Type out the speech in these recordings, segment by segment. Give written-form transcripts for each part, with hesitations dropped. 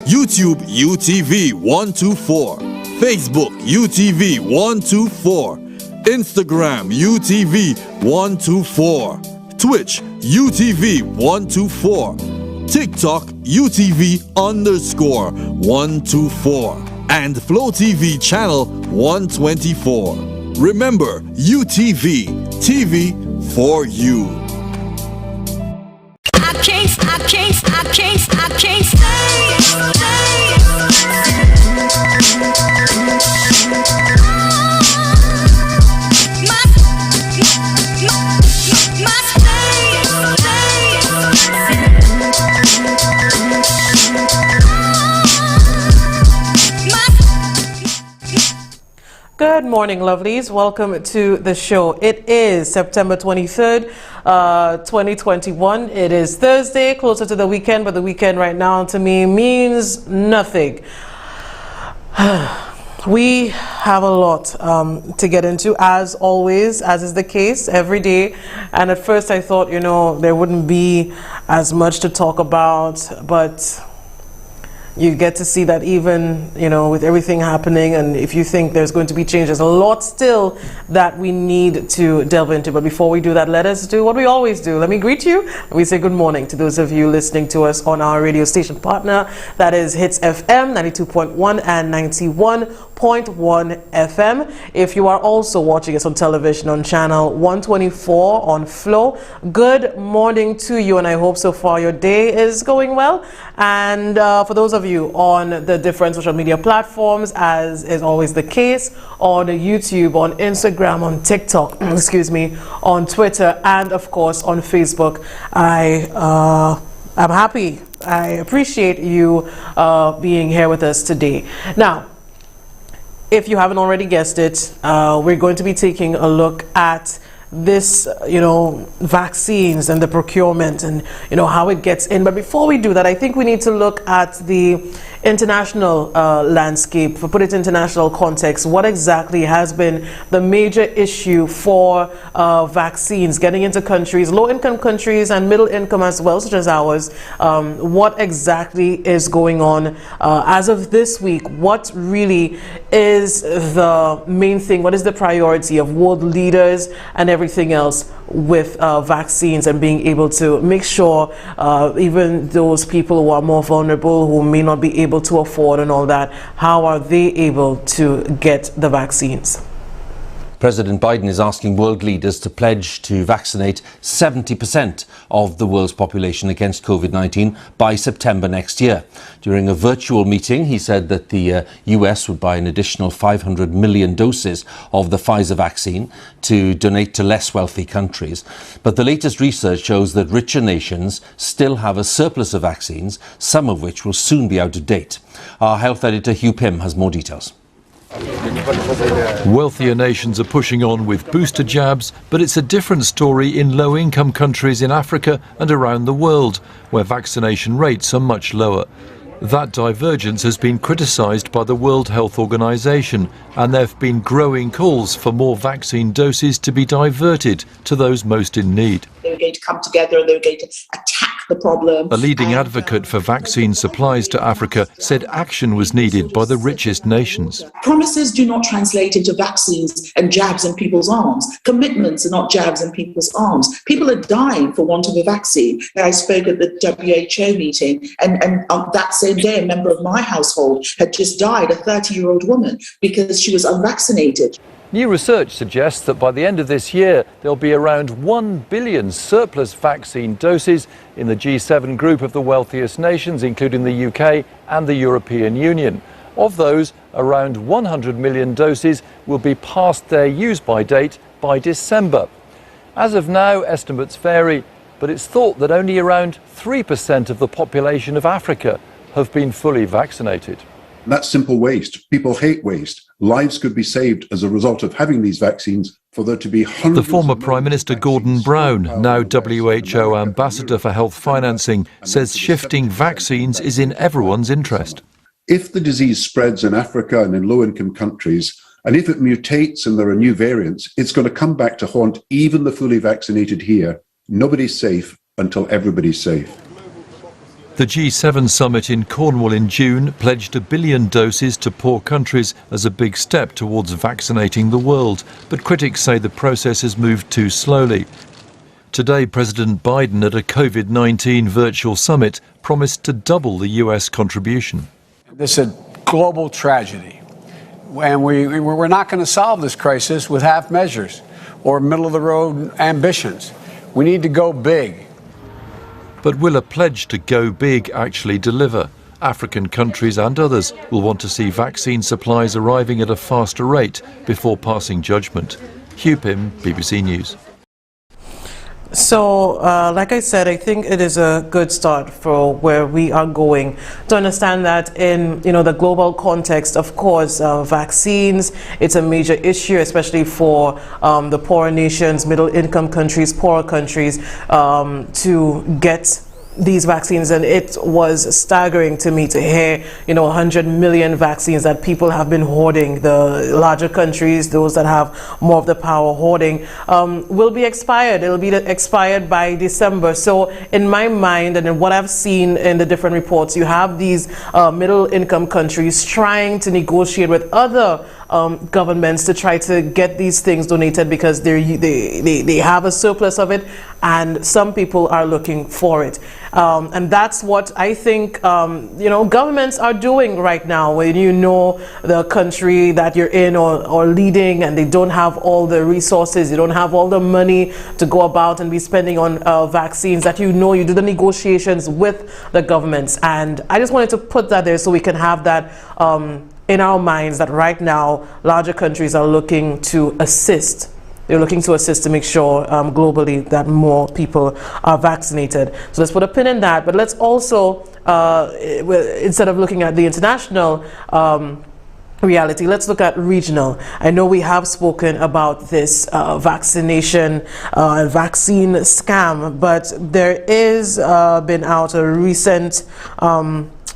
YouTube UTV 124, Facebook UTV 124, Instagram UTV 124, Twitch UTV 124, TikTok UTV_124, and Flow TV channel 124. Remember, UTV, TV for you. I can't stay. Good morning, lovelies. Welcome to the show. It is September 23rd, 2021. It is Thursday, closer to the weekend, but the weekend right now to me means nothing. We have a lot to get into, as always, as is the case every day. And at first I thought, there wouldn't be as much to talk about, but you get to see that even, with everything happening, and if you think there's going to be change, there's a lot still that we need to delve into. But before we do that, let us do what we always do. Let me greet you. We say good morning to those of you listening to us on our radio station partner, that is Hits FM 92.1 and 91.1 FM. If you are also watching us on television on channel 124 on Flow, good morning to you, and I hope so far your day is going well. And for those of you on the different social media platforms, as is always the case, on YouTube, on Instagram, on TikTok, on Twitter, and of course on Facebook, I'm happy. I appreciate you being here with us today. Now, if you haven't already guessed it, we're going to be taking a look at this, vaccines and the procurement and, how it gets in. But before we do that, I think we need to look at the international landscape, put it in international context. What exactly has been the major issue for vaccines getting into countries, low-income countries and middle-income as well, such as ours? What exactly is going on as of this week? What really is the main thing? What is the priority of world leaders and everything else with vaccines and being able to make sure even those people who are more vulnerable, who may not be able to afford and all that, how are they able to get the vaccines? President Biden is asking world leaders to pledge to vaccinate 70% of the world's population against COVID-19 by September next year. During a virtual meeting, he said that the US would buy an additional 500 million doses of the Pfizer vaccine to donate to less wealthy countries. But the latest research shows that richer nations still have a surplus of vaccines, some of which will soon be out of date. Our health editor Hugh Pym has more details. Wealthier nations are pushing on with booster jabs, but it's a different story in low-income countries in Africa and around the world, where vaccination rates are much lower. That divergence has been criticised by the World Health Organization, and there have been growing calls for more vaccine doses to be diverted to those most in need. They were going to come together and they were going to attack the problem. A leading advocate for vaccine supplies to Africa said action was needed by the richest nations. Promises do not translate into vaccines and jabs in people's arms. Commitments are not jabs in people's arms. People are dying for want of a vaccine. I spoke at the WHO meeting, and that same day, a member of my household had just died, a 30-year-old woman, because she was unvaccinated. New research suggests that by the end of this year, there'll be around 1 billion surplus vaccine doses in the G7 group of the wealthiest nations, including the UK and the European Union. Of those, around 100 million doses will be past their use-by date by December. As of now, estimates vary, but it's thought that only around 3% of the population of Africa have been fully vaccinated. That's simple waste. People hate waste. Lives could be saved as a result of having these vaccines for there to be hundreds. The former Prime Minister Gordon Brown, now WHO Ambassador for Health Financing, says shifting vaccines is in everyone's interest. If the disease spreads in Africa and in low-income countries, and if it mutates and there are new variants, it's going to come back to haunt even the fully vaccinated here. Nobody's safe until everybody's safe. The G7 summit in Cornwall in June pledged 1 billion doses to poor countries as a big step towards vaccinating the world. But critics say the process has moved too slowly. Today, President Biden at a COVID-19 virtual summit promised to double the US contribution. This is a global tragedy. And we're not going to solve this crisis with half measures or middle-of-the-road ambitions. We need to go big. But will a pledge to go big actually deliver? African countries and others will want to see vaccine supplies arriving at a faster rate before passing judgment. Hugh Pym, BBC News. So, like I said, I think it is a good start for where we are going. To understand that in the global context, of course, vaccines, it's a major issue, especially for the poorer nations, middle-income countries, poorer countries, to get these vaccines. And it was staggering to me to hear 100 million vaccines that people have been hoarding. The larger countries, those that have more of the power, hoarding, will be expired. It'll be expired by December. So in my mind, and in what I've seen in the different reports, you have these middle income countries trying to negotiate with other governments to try to get these things donated because they have a surplus of it, and some people are looking for it. And that's what I think governments are doing right now. When the country that you're in or leading, and they don't have all the resources, you don't have all the money to go about and be spending on vaccines, that you do the negotiations with the governments. And I just wanted to put that there so we can have that in our minds, that right now larger countries are looking to assist. They're looking to assist to make sure globally that more people are vaccinated. So let's put a pin in that. But let's also, instead of looking at the international reality, let's look at regional. I know we have spoken about this vaccination vaccine scam, but there is been out a recent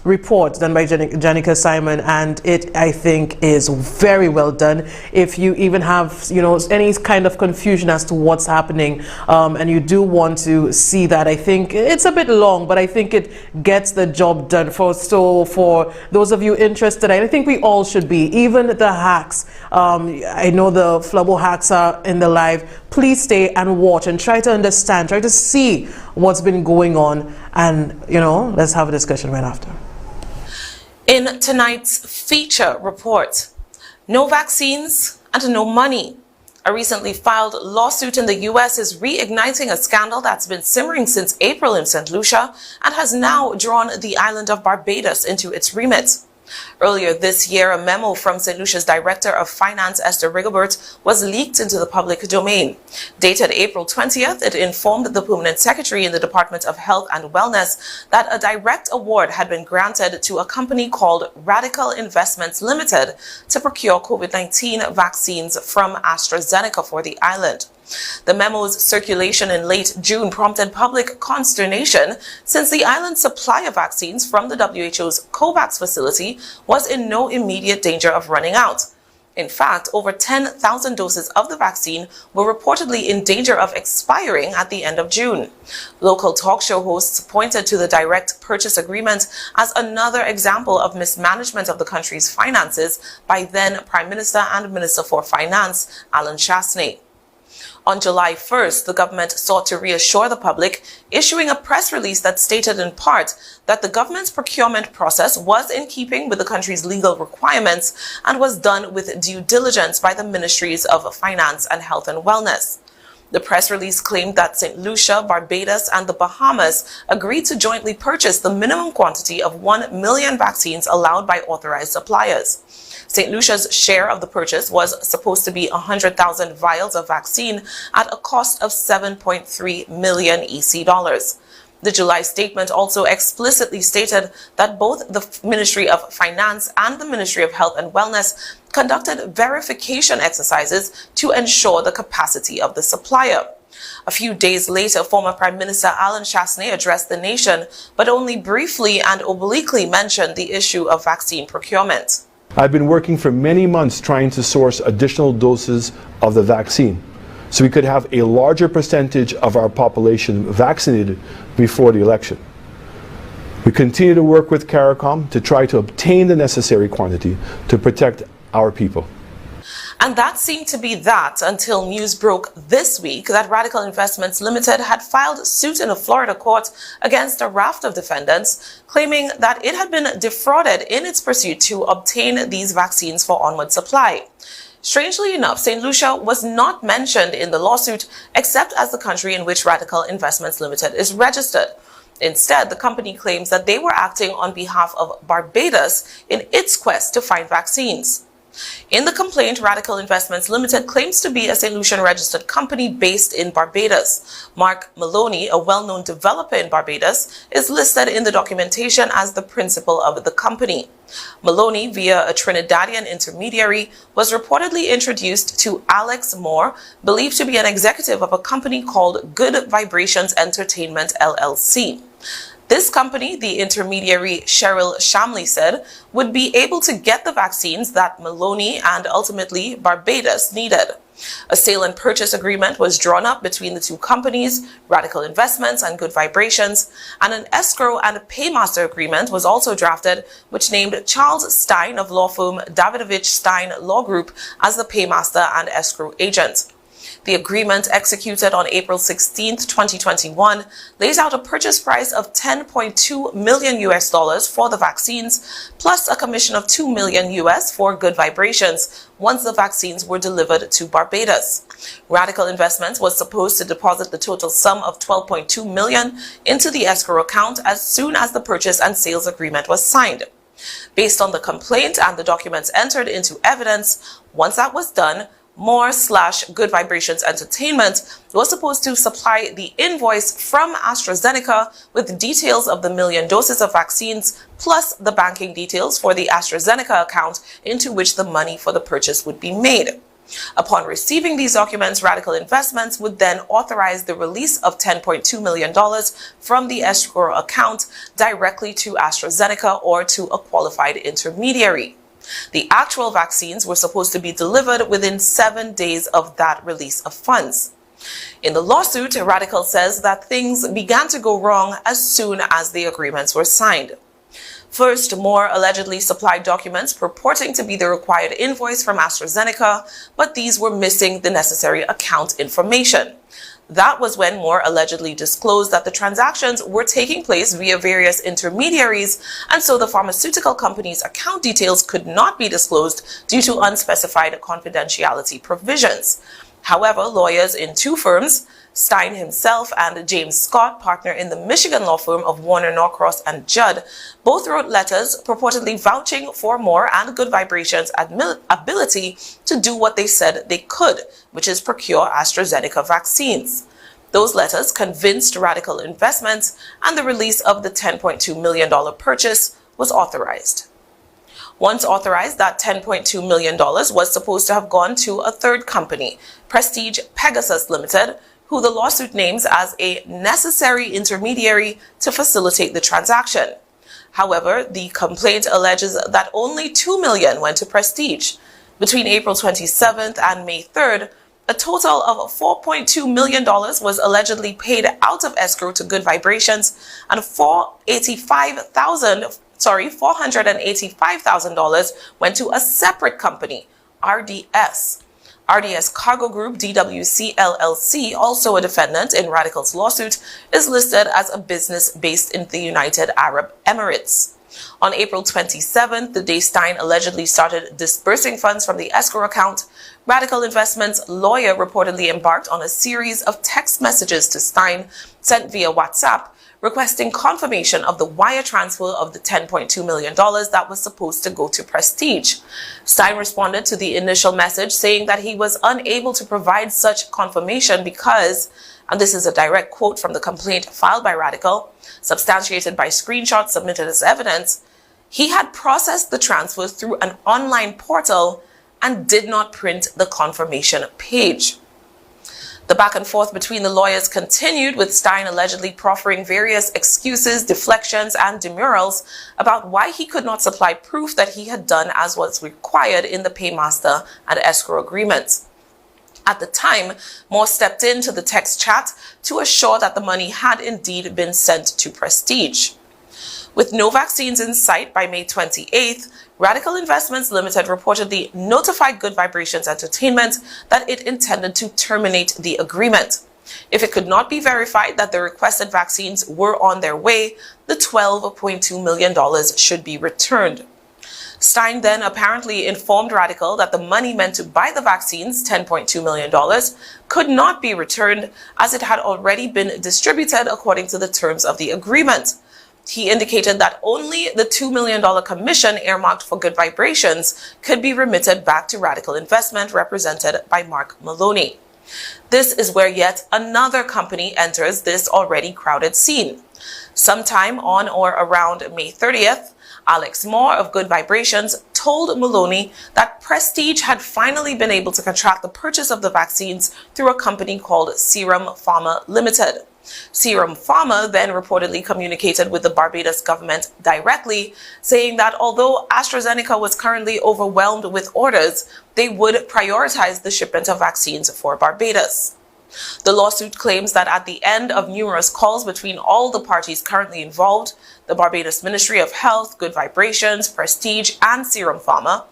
report done by Janica Simon, and it, I think, is very well done. If you even have any kind of confusion as to what's happening, and you do want to see that, I think it's a bit long, but I think it gets the job done. For those of you interested, I think we all should be, even the hacks. I know the Flubbo hacks are in the live. Please stay and watch and try to understand, try to see what's been going on, and let's have a discussion right after. In tonight's feature report, no vaccines and no money. A recently filed lawsuit in the U.S. is reigniting a scandal that's been simmering since April in St. Lucia and has now drawn the island of Barbados into its remit. Earlier this year, a memo from St. Lucia's Director of Finance, Esther Rigobert, was leaked into the public domain. Dated April 20th, it informed the Permanent Secretary in the Department of Health and Wellness that a direct award had been granted to a company called Radical Investments Limited to procure COVID-19 vaccines from AstraZeneca for the island. The memo's circulation in late June prompted public consternation since the island's supply of vaccines from the WHO's COVAX facility was in no immediate danger of running out. In fact, over 10,000 doses of the vaccine were reportedly in danger of expiring at the end of June. Local talk show hosts pointed to the direct purchase agreement as another example of mismanagement of the country's finances by then Prime Minister and Minister for Finance, Alan Chasney. On July 1st, the government sought to reassure the public, issuing a press release that stated in part that the government's procurement process was in keeping with the country's legal requirements and was done with due diligence by the Ministries of Finance and Health and Wellness. The press release claimed that St. Lucia, Barbados, and the Bahamas agreed to jointly purchase the minimum quantity of 1 million vaccines allowed by authorized suppliers. St. Lucia's share of the purchase was supposed to be 100,000 vials of vaccine at a cost of 7.3 million EC dollars. The July statement also explicitly stated that both the Ministry of Finance and the Ministry of Health and Wellness conducted verification exercises to ensure the capacity of the supplier. A few days later, former Prime Minister Alan Chasney addressed the nation, but only briefly and obliquely mentioned the issue of vaccine procurement. I've been working for many months trying to source additional doses of the vaccine so we could have a larger percentage of our population vaccinated before the election. We continue to work with CARICOM to try to obtain the necessary quantity to protect our people. And that seemed to be that until news broke this week that Radical Investments Limited had filed suit in a Florida court against a raft of defendants, claiming that it had been defrauded in its pursuit to obtain these vaccines for onward supply. Strangely enough, St. Lucia was not mentioned in the lawsuit except as the country in which Radical Investments Limited is registered. Instead, the company claims that they were acting on behalf of Barbados in its quest to find vaccines. In the complaint, Radical Investments Limited claims to be a St. Lucian registered company based in Barbados. Mark Maloney, a well-known developer in Barbados, is listed in the documentation as the principal of the company. Maloney, via a Trinidadian intermediary, was reportedly introduced to Alex Moore, believed to be an executive of a company called Good Vibrations Entertainment LLC. This company, the intermediary Cheryl Shamley said, would be able to get the vaccines that Maloney and ultimately Barbados needed. A sale and purchase agreement was drawn up between the two companies, Radical Investments and Good Vibrations, and an escrow and paymaster agreement was also drafted, which named Charles Stein of law firm Davidovich Stein Law Group as the paymaster and escrow agent. The agreement, executed on April 16, 2021, lays out a purchase price of $10.2 million for the vaccines, plus a commission of $2 million for Good Vibrations once the vaccines were delivered to Barbados. Radical Investments was supposed to deposit the total sum of $12.2 million into the escrow account as soon as the purchase and sales agreement was signed. Based on the complaint and the documents entered into evidence, once that was done, Moore/Good Vibrations Entertainment was supposed to supply the invoice from AstraZeneca with details of the 1 million doses of vaccines plus the banking details for the AstraZeneca account into which the money for the purchase would be made. Upon receiving these documents, Radical Investments would then authorize the release of $10.2 million from the escrow account directly to AstraZeneca or to a qualified intermediary. The actual vaccines were supposed to be delivered within 7 days of that release of funds. In the lawsuit, Radical says that things began to go wrong as soon as the agreements were signed. First, Moore allegedly supplied documents purporting to be the required invoice from AstraZeneca, but these were missing the necessary account information. That was when Moore allegedly disclosed that the transactions were taking place via various intermediaries, and so the pharmaceutical company's account details could not be disclosed due to unspecified confidentiality provisions. However, lawyers in two firms, Stein himself and James Scott, partner in the Michigan law firm of Warner Norcross and Judd, both wrote letters purportedly vouching for Moore and Good Vibrations' ability to do what they said they could, which is procure AstraZeneca vaccines. Those letters convinced Radical Investments, and the release of the $10.2 million purchase was authorized. Once authorized, that $10.2 million was supposed to have gone to a third company, Prestige Pegasus Limited, who the lawsuit names as a necessary intermediary to facilitate the transaction. However, the complaint alleges that only $2 million went to Prestige. Between April 27th and May 3rd, a total of $4.2 million was allegedly paid out of escrow to Good Vibrations, and $485,000 went to a separate company, RDS. RDS Cargo Group, DWC LLC, also a defendant in Radical's lawsuit, is listed as a business based in the United Arab Emirates. On April 27th, the day Stein allegedly started disbursing funds from the escrow account, Radical Investments' lawyer reportedly embarked on a series of text messages to Stein sent via WhatsApp, requesting confirmation of the wire transfer of the $10.2 million that was supposed to go to Prestige. Stein responded to the initial message saying that he was unable to provide such confirmation because, and this is a direct quote from the complaint filed by Radical, substantiated by screenshots submitted as evidence, he had processed the transfer through an online portal and did not print the confirmation page. The back and forth between the lawyers continued, with Stein allegedly proffering various excuses, deflections, and demurrals about why he could not supply proof that he had done as was required in the paymaster and escrow agreements. At the time, Moore stepped into the text chat to assure that the money had indeed been sent to Prestige. With no vaccines in sight by May 28th, Radical Investments Limited reportedly notified Good Vibrations Entertainment that it intended to terminate the agreement. If it could not be verified that the requested vaccines were on their way, the $12.2 million should be returned. Stein then apparently informed Radical that the money meant to buy the vaccines, $10.2 million, could not be returned as it had already been distributed according to the terms of the agreement. He indicated that only the $2 million commission earmarked for Good Vibrations could be remitted back to Radical Investment, represented by Mark Maloney. This is where yet another company enters this already crowded scene. Sometime on or around May 30th, Alex Moore of Good Vibrations told Maloney that Prestige had finally been able to contract the purchase of the vaccines through a company called Serum Pharma Limited. Serum Pharma then reportedly communicated with the Barbados government directly, saying that although AstraZeneca was currently overwhelmed with orders, they would prioritize the shipment of vaccines for Barbados. The lawsuit claims that at the end of numerous calls between all the parties currently involved, the Barbados Ministry of Health, Good Vibrations, Prestige, and Serum Pharma,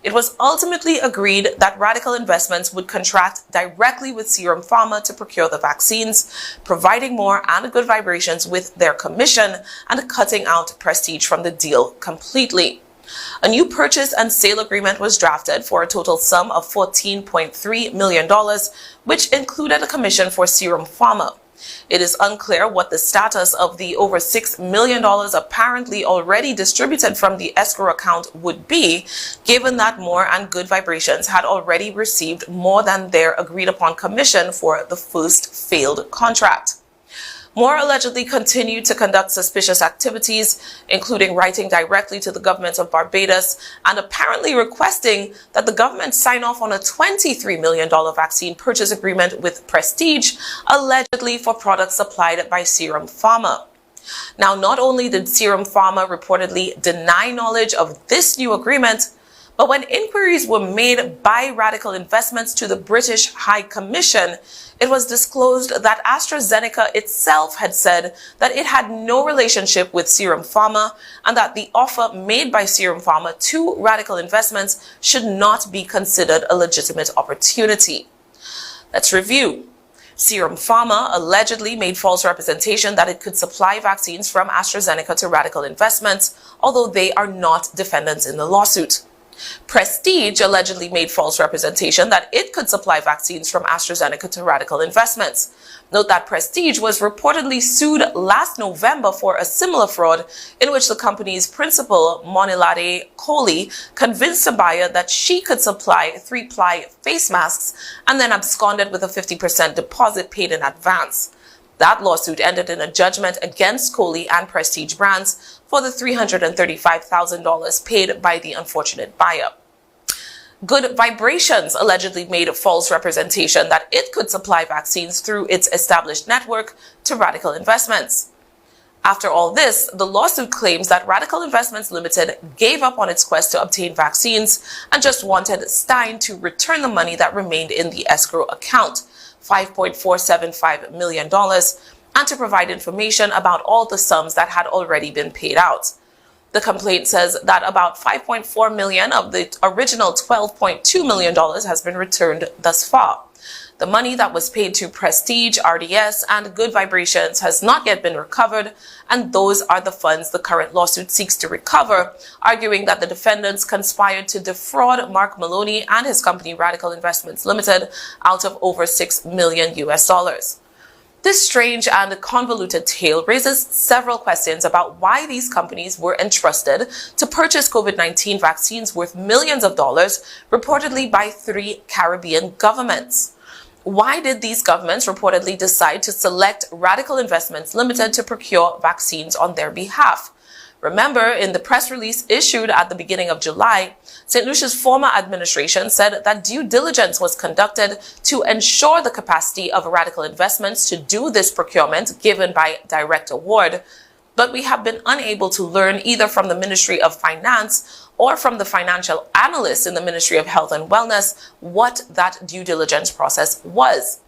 it was ultimately agreed that Radical Investments would contract directly with Serum Pharma to procure the vaccines, providing Moore and Good Vibrations with their commission and cutting out Prestige from the deal completely. A new purchase and sale agreement was drafted for a total sum of $14.3 million, which included a commission for Serum Pharma. It is unclear what the status of the over $6 million apparently already distributed from the escrow account would be, given that Moore and Good Vibrations had already received more than their agreed-upon commission for the first failed contract. Moore allegedly continued to conduct suspicious activities, including writing directly to the government of Barbados and apparently requesting that the government sign off on a $23 million vaccine purchase agreement with Prestige, allegedly for products supplied by Serum Pharma. Now, not only did Serum Pharma reportedly deny knowledge of this new agreement, but when inquiries were made by Radical Investments to the British High Commission, it was disclosed that AstraZeneca itself had said that it had no relationship with Serum Pharma and that the offer made by Serum Pharma to Radical Investments should not be considered a legitimate opportunity. Let's review. Serum Pharma allegedly made false representation that it could supply vaccines from AstraZeneca to Radical Investments, although they are not defendants in the lawsuit. Prestige allegedly made false representation that it could supply vaccines from AstraZeneca to Radical Investments. Note that Prestige was reportedly sued last November for a similar fraud in which the company's principal, Monilade Kohli, convinced a buyer that she could supply 3-ply face masks and then absconded with a 50% deposit paid in advance. That lawsuit ended in a judgment against Kohli and Prestige Brands for the $335,000 paid by the unfortunate buyer. Good Vibrations allegedly made a false representation that it could supply vaccines through its established network to Radical Investments. After all this, the lawsuit claims that Radical Investments Limited gave up on its quest to obtain vaccines and just wanted Stein to return the money that remained in the escrow account, $5.475 million, and to provide information about all the sums that had already been paid out. The complaint says that about $5.4 million of the original $12.2 million has been returned thus far. The money that was paid to Prestige, RDS, and Good Vibrations has not yet been recovered, and those are the funds the current lawsuit seeks to recover, arguing that the defendants conspired to defraud Mark Maloney and his company Radical Investments Limited out of over $6 million. This strange and convoluted tale raises several questions about why these companies were entrusted to purchase COVID-19 vaccines worth millions of dollars, reportedly by 3 Caribbean governments. Why did these governments reportedly decide to select Radical Investments Limited to procure vaccines on their behalf? Remember, in the press release issued at the beginning of July, St. Lucia's former administration said that due diligence was conducted to ensure the capacity of Radical Investments to do this procurement given by direct award, but we have been unable to learn either from the Ministry of Finance or from the financial analysts in the Ministry of Health and Wellness what that due diligence process was.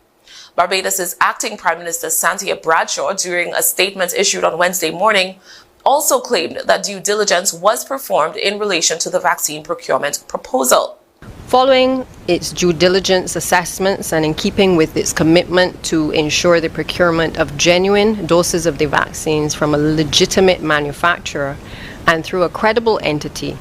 Barbados' acting Prime Minister Santia Bradshaw, during a statement issued on Wednesday morning, also claimed that due diligence was performed in relation to the vaccine procurement proposal. Following its due diligence assessments and in keeping with its commitment to ensure the procurement of genuine doses of the vaccines from a legitimate manufacturer and through a credible entity,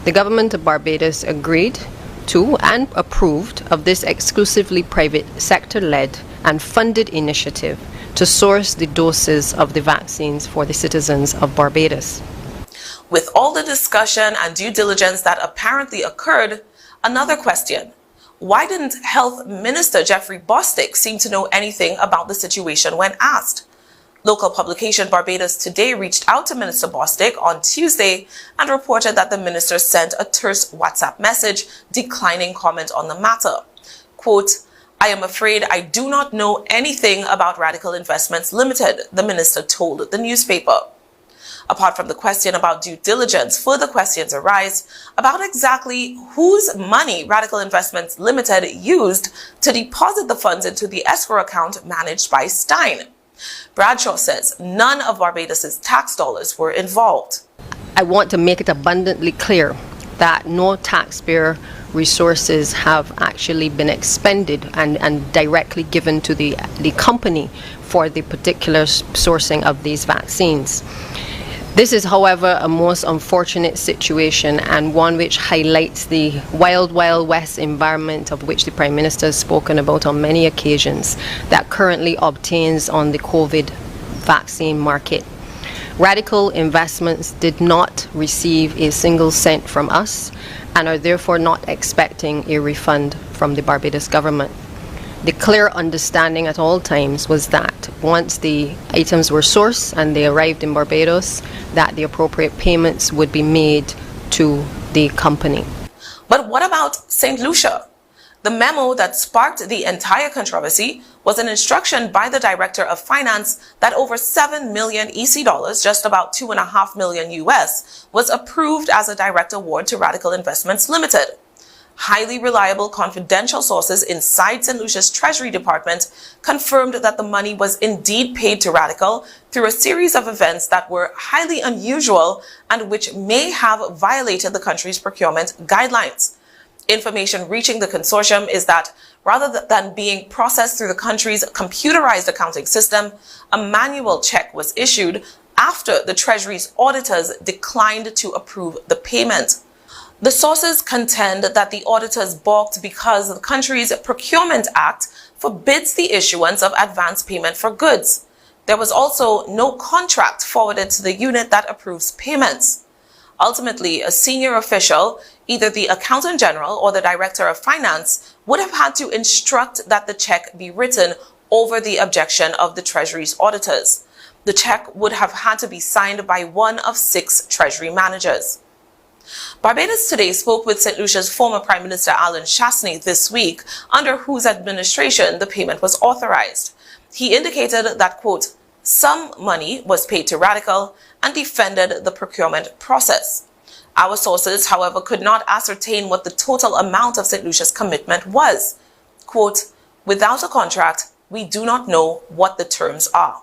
the government of Barbados agreed to and approved of this exclusively private sector-led and funded initiative to source the doses of the vaccines for the citizens of Barbados. With all the discussion and due diligence that apparently occurred, another question: why didn't Health Minister Jeffrey Bostic seem to know anything about the situation when asked? Local publication Barbados Today reached out to Minister Bostic on Tuesday and reported that the minister sent a terse WhatsApp message declining comment on the matter. Quote, "I am afraid I do not know anything about Radical Investments Limited," the minister told the newspaper. Apart from the question about due diligence, further questions arise about exactly whose money Radical Investments Limited used to deposit the funds into the escrow account managed by Stein. Bradshaw says none of Barbados's tax dollars were involved. I want to make it abundantly clear that no taxpayer resources have actually been expended and directly given to the company for the particular sourcing of these vaccines. This is, however, a most unfortunate situation and one which highlights the wild, wild west environment of which the Prime Minister has spoken about on many occasions that currently obtains on the COVID vaccine market. Radical Investments did not receive a single cent from us and are therefore not expecting a refund from the Barbados government. The clear understanding at all times was that once the items were sourced and they arrived in Barbados, that the appropriate payments would be made to the company. But what about St. Lucia? The memo that sparked the entire controversy was an instruction by the Director of Finance that over 7 million EC dollars, just about $2.5 million US, was approved as a direct award to Radical Investments Limited. Highly reliable confidential sources inside St. Lucia's Treasury Department confirmed that the money was indeed paid to Radical through a series of events that were highly unusual and which may have violated the country's procurement guidelines. Information reaching the consortium is that rather than being processed through the country's computerized accounting system, a manual check was issued after the Treasury's auditors declined to approve the payment. The sources contend that the auditors balked because the country's Procurement Act forbids the issuance of advance payment for goods. There was also no contract forwarded to the unit that approves payments. Ultimately, a senior official, either the Accountant General or the Director of Finance, would have had to instruct that the check be written over the objection of the Treasury's auditors. The check would have had to be signed by one of 6 Treasury managers. Barbados Today spoke with St. Lucia's former Prime Minister Alan Chasney this week, under whose administration the payment was authorized. He indicated that, quote, "some money was paid to Radical," and defended the procurement process. Our sources, however, could not ascertain what the total amount of St. Lucia's commitment was. Quote, "without a contract, we do not know what the terms are."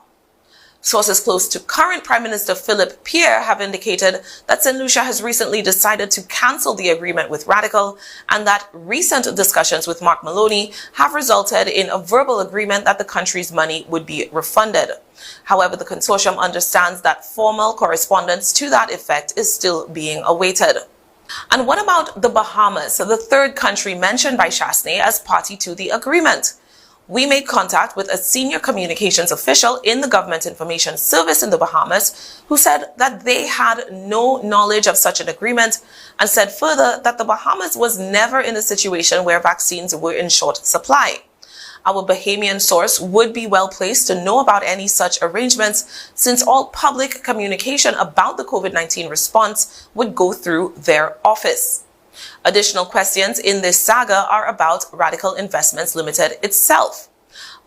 Sources close to current Prime Minister Philip Pierre have indicated that St. Lucia has recently decided to cancel the agreement with Radical and that recent discussions with Mark Maloney have resulted in a verbal agreement that the country's money would be refunded. However, the consortium understands that formal correspondence to that effect is still being awaited. And what about the Bahamas, the third country mentioned by Chasney as party to the agreement? We made contact with a senior communications official in the Government Information Service in the Bahamas who said that they had no knowledge of such an agreement and said further that the Bahamas was never in a situation where vaccines were in short supply. Our Bahamian source would be well placed to know about any such arrangements since all public communication about the COVID-19 response would go through their office. Additional questions in this saga are about Radical Investments Limited itself.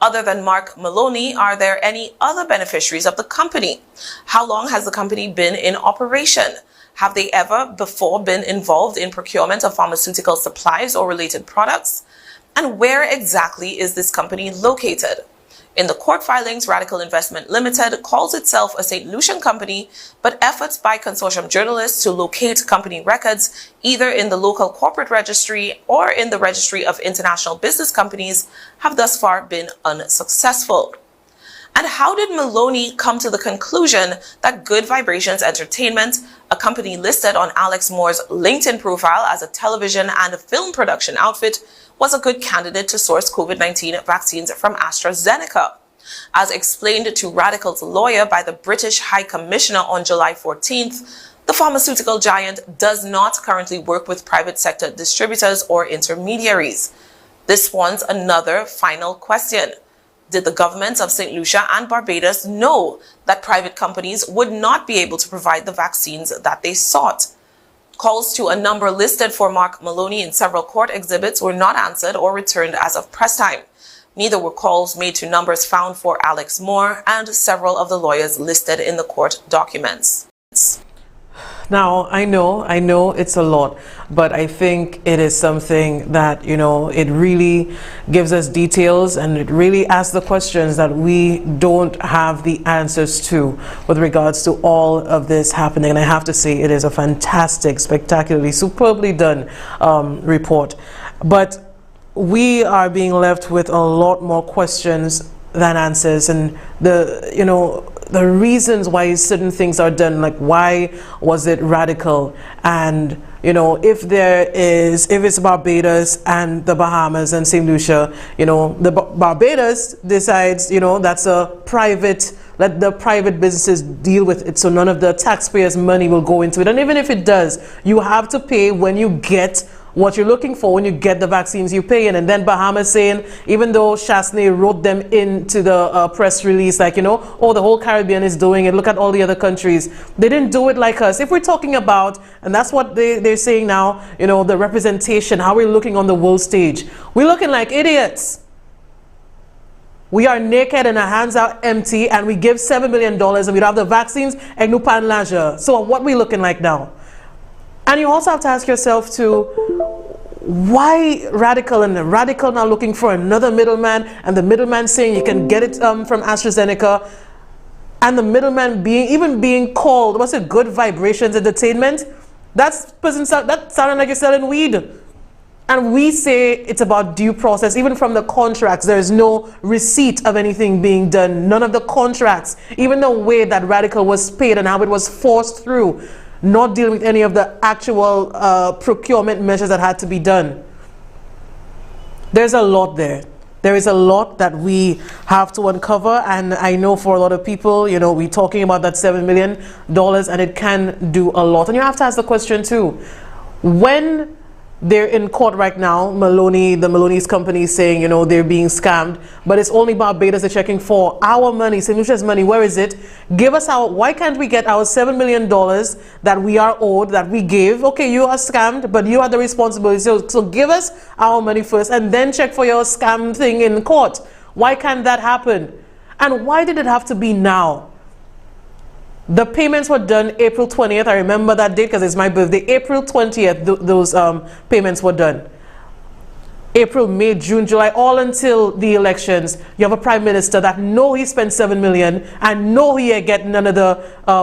Other than Mark Maloney, are there any other beneficiaries of the company? How long has the company been in operation? Have they ever before been involved in procurement of pharmaceutical supplies or related products? And where exactly is this company located? In the court filings, Radical Investment Limited calls itself a St. Lucian company, but efforts by consortium journalists to locate company records either in the local corporate registry or in the registry of international business companies have thus far been unsuccessful. And how did Maloney come to the conclusion that Good Vibrations Entertainment, a company listed on Alex Moore's LinkedIn profile as a television and film production outfit, was a good candidate to source COVID-19 vaccines from AstraZeneca? As explained to Radical's lawyer by the British High Commissioner on July 14th, the pharmaceutical giant does not currently work with private sector distributors or intermediaries. This spawns another final question. Did the governments of St. Lucia and Barbados know that private companies would not be able to provide the vaccines that they sought? Calls to a number listed for Mark Maloney in several court exhibits were not answered or returned as of press time. Neither were calls made to numbers found for Alex Moore and several of the lawyers listed in the court documents. Now, I know it's a lot, but I think it is something that, it really gives us details and it really asks the questions that we don't have the answers to with regards to all of this happening. And I have to say it is a fantastic, spectacularly, superbly done report. But we are being left with a lot more questions than answers, and the reasons why certain things are done, like why was it Radical, and if it's Barbados and the Bahamas and St. Lucia, the Barbados decides that's a private, let the private businesses deal with it, so none of the taxpayers' money will go into it. And even if it does, you have to pay when you get what you're looking for, when you get the vaccines you pay in. And then Bahamas saying, even though Chasney wrote them into the press release, like, oh, the whole Caribbean is doing it, look at all the other countries. They didn't do it like us. If we're talking about, and that's what they're saying now, the representation, how we're looking on the world stage, we're looking like idiots. We are naked and our hands are empty, and we give $7 million and we have the vaccines and nous pas l'argent. So what we looking like now? And you also have to ask yourself too, why Radical, and Radical now looking for another middleman, and the middleman saying you can get it from AstraZeneca, and the middleman being called, what's it, Good Vibrations Entertainment? That sounded like you're selling weed. And we say it's about due process. Even from the contracts, there is no receipt of anything being done. None of the contracts, even the way that Radical was paid and how it was forced through, not dealing with any of the actual procurement measures that had to be done. There's a lot there. There is a lot that we have to uncover, and I know for a lot of people, we're talking about that $7 million, and it can do a lot. And you have to ask the question too, when they're in court right now, the Maloney's company is saying, they're being scammed, but it's only Barbados they're checking for. Our money, St. Lucia's money, where is it? Give us why can't we get our $7 million that we are owed, that we gave? Okay, you are scammed, but you are the responsibility. So give us our money first and then check for your scam thing in court. Why can't that happen? And why did it have to be now? The payments were done April 20th. I remember that date because it's my birthday. April 20th, those payments were done. April, May, June, July, all until the elections. You have a prime minister that know he spent $7 million and know he ain't get none of the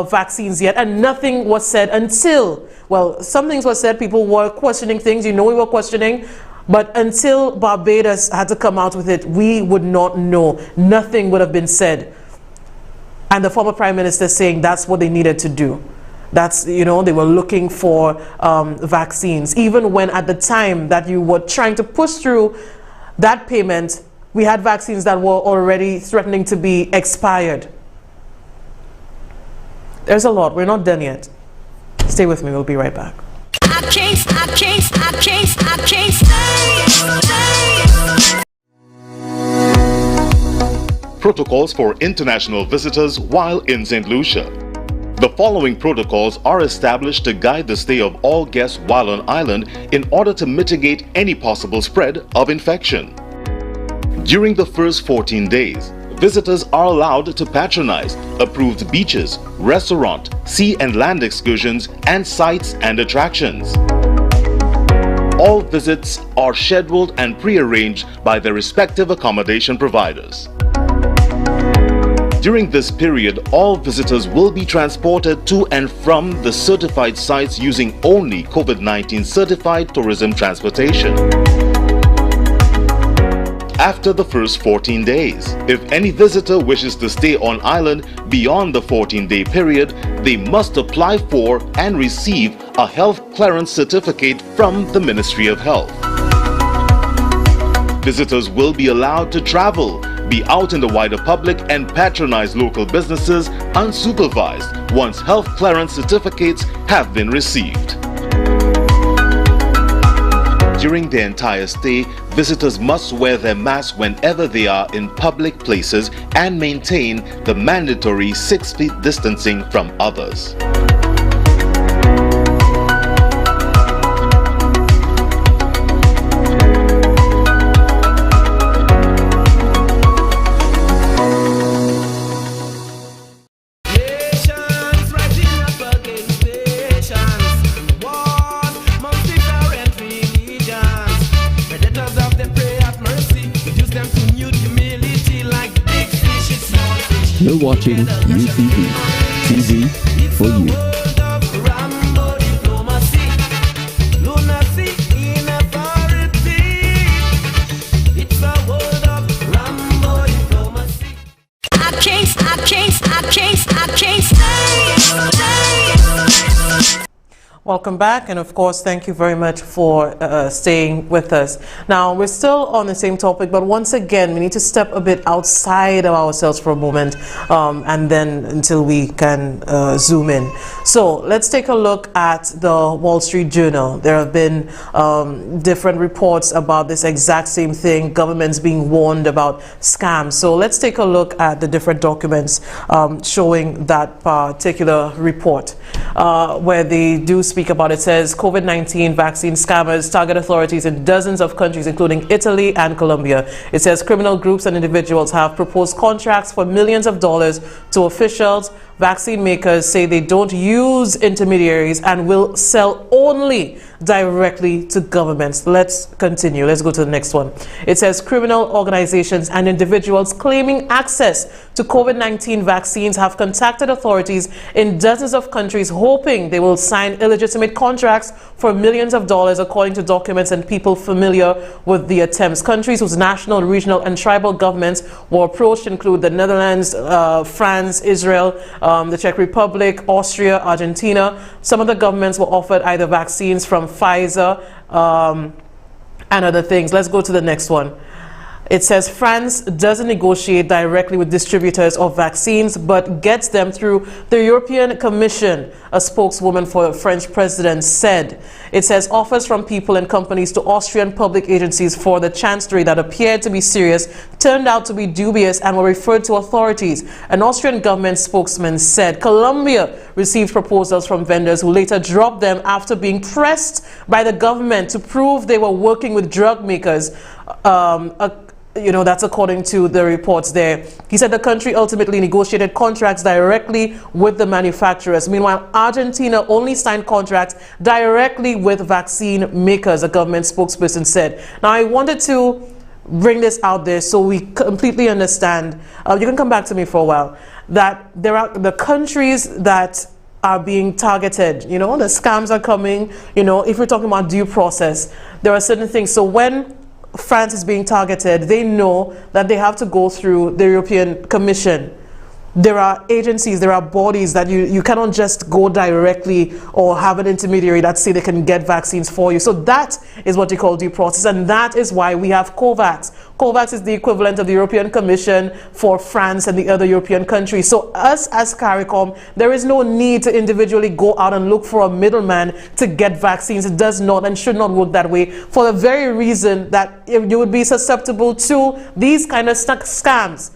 vaccines yet, and nothing was said until, well, some things were said. People were questioning things. We were questioning. But until Barbados had to come out with it, we would not know. Nothing would have been said. And the former prime minister saying that's what they needed to do. That's, they were looking for vaccines. Even when at the time that you were trying to push through that payment, we had vaccines that were already threatening to be expired. There's a lot. We're not done yet. Stay with me. We'll be right back. I can't stay. Protocols for international visitors while in St. Lucia. The following protocols are established to guide the stay of all guests while on island in order to mitigate any possible spread of infection. During the first 14 days, visitors are allowed to patronize approved beaches, restaurant, sea and land excursions, and sites and attractions. All visits are scheduled and pre-arranged by their respective accommodation providers. During this period, all visitors will be transported to and from the certified sites using only COVID-19 certified tourism transportation. After the first 14 days, if any visitor wishes to stay on island beyond the 14-day period, they must apply for and receive a health clearance certificate from the Ministry of Health. Visitors will be allowed to travel, be out in the wider public and patronize local businesses unsupervised once health clearance certificates have been received. During their entire stay, visitors must wear their mask whenever they are in public places and maintain the mandatory 6 feet distancing from others. You're watching UTV, TV for you. Welcome back, and of course, thank you very much for staying with us. Now, we're still on the same topic, but once again, we need to step a bit outside of ourselves for a moment, and then until we can zoom in. So, let's take a look at the Wall Street Journal. There have been different reports about this exact same thing, governments being warned about scams. So, let's take a look at the different documents showing that particular report, where they do speak about it. Says COVID-19 vaccine scammers target authorities in dozens of countries, including Italy and Colombia. It says criminal groups and individuals have proposed contracts for millions of dollars to officials. Vaccine makers say they don't use intermediaries and will sell only directly to governments. Let's continue. Let's go to the next one. It says criminal organizations and individuals claiming access to COVID-19 vaccines have contacted authorities in dozens of countries, hoping they will sign illegitimate contracts for millions of dollars, according to documents and people familiar with the attempts. Countries whose national, regional, and tribal governments were approached include the Netherlands, France, Israel, the Czech Republic, Austria, Argentina. Some of the governments were offered either vaccines from Pfizer and other things. Let's go to the next one. It says France doesn't negotiate directly with distributors of vaccines, but gets them through the European Commission, a spokeswoman for the French president said. It says offers from people and companies to Austrian public agencies for the chancellery that appeared to be serious turned out to be dubious and were referred to authorities. An Austrian government spokesman said Colombia received proposals from vendors who later dropped them after being pressed by the government to prove they were working with drug makers. That's according to the reports there. He said the country ultimately negotiated contracts directly with the manufacturers. Meanwhile, Argentina only signed contracts directly with vaccine makers, a government spokesperson said. Now, I wanted to bring this out there so we completely understand. You can come back to me for a while. That there are the countries that are being targeted. The scams are coming. If we're talking about due process, there are certain things. So when France is being targeted, they know that they have to go through the European Commission. There are agencies, there are bodies that you cannot just go directly or have an intermediary that say they can get vaccines for you. So that is what you call due process, and that is why we have COVAX. COVAX is the equivalent of the European Commission for France and the other European countries. So us as CARICOM, there is no need to individually go out and look for a middleman to get vaccines. It does not and should not work that way, for the very reason that you would be susceptible to these kind of scams.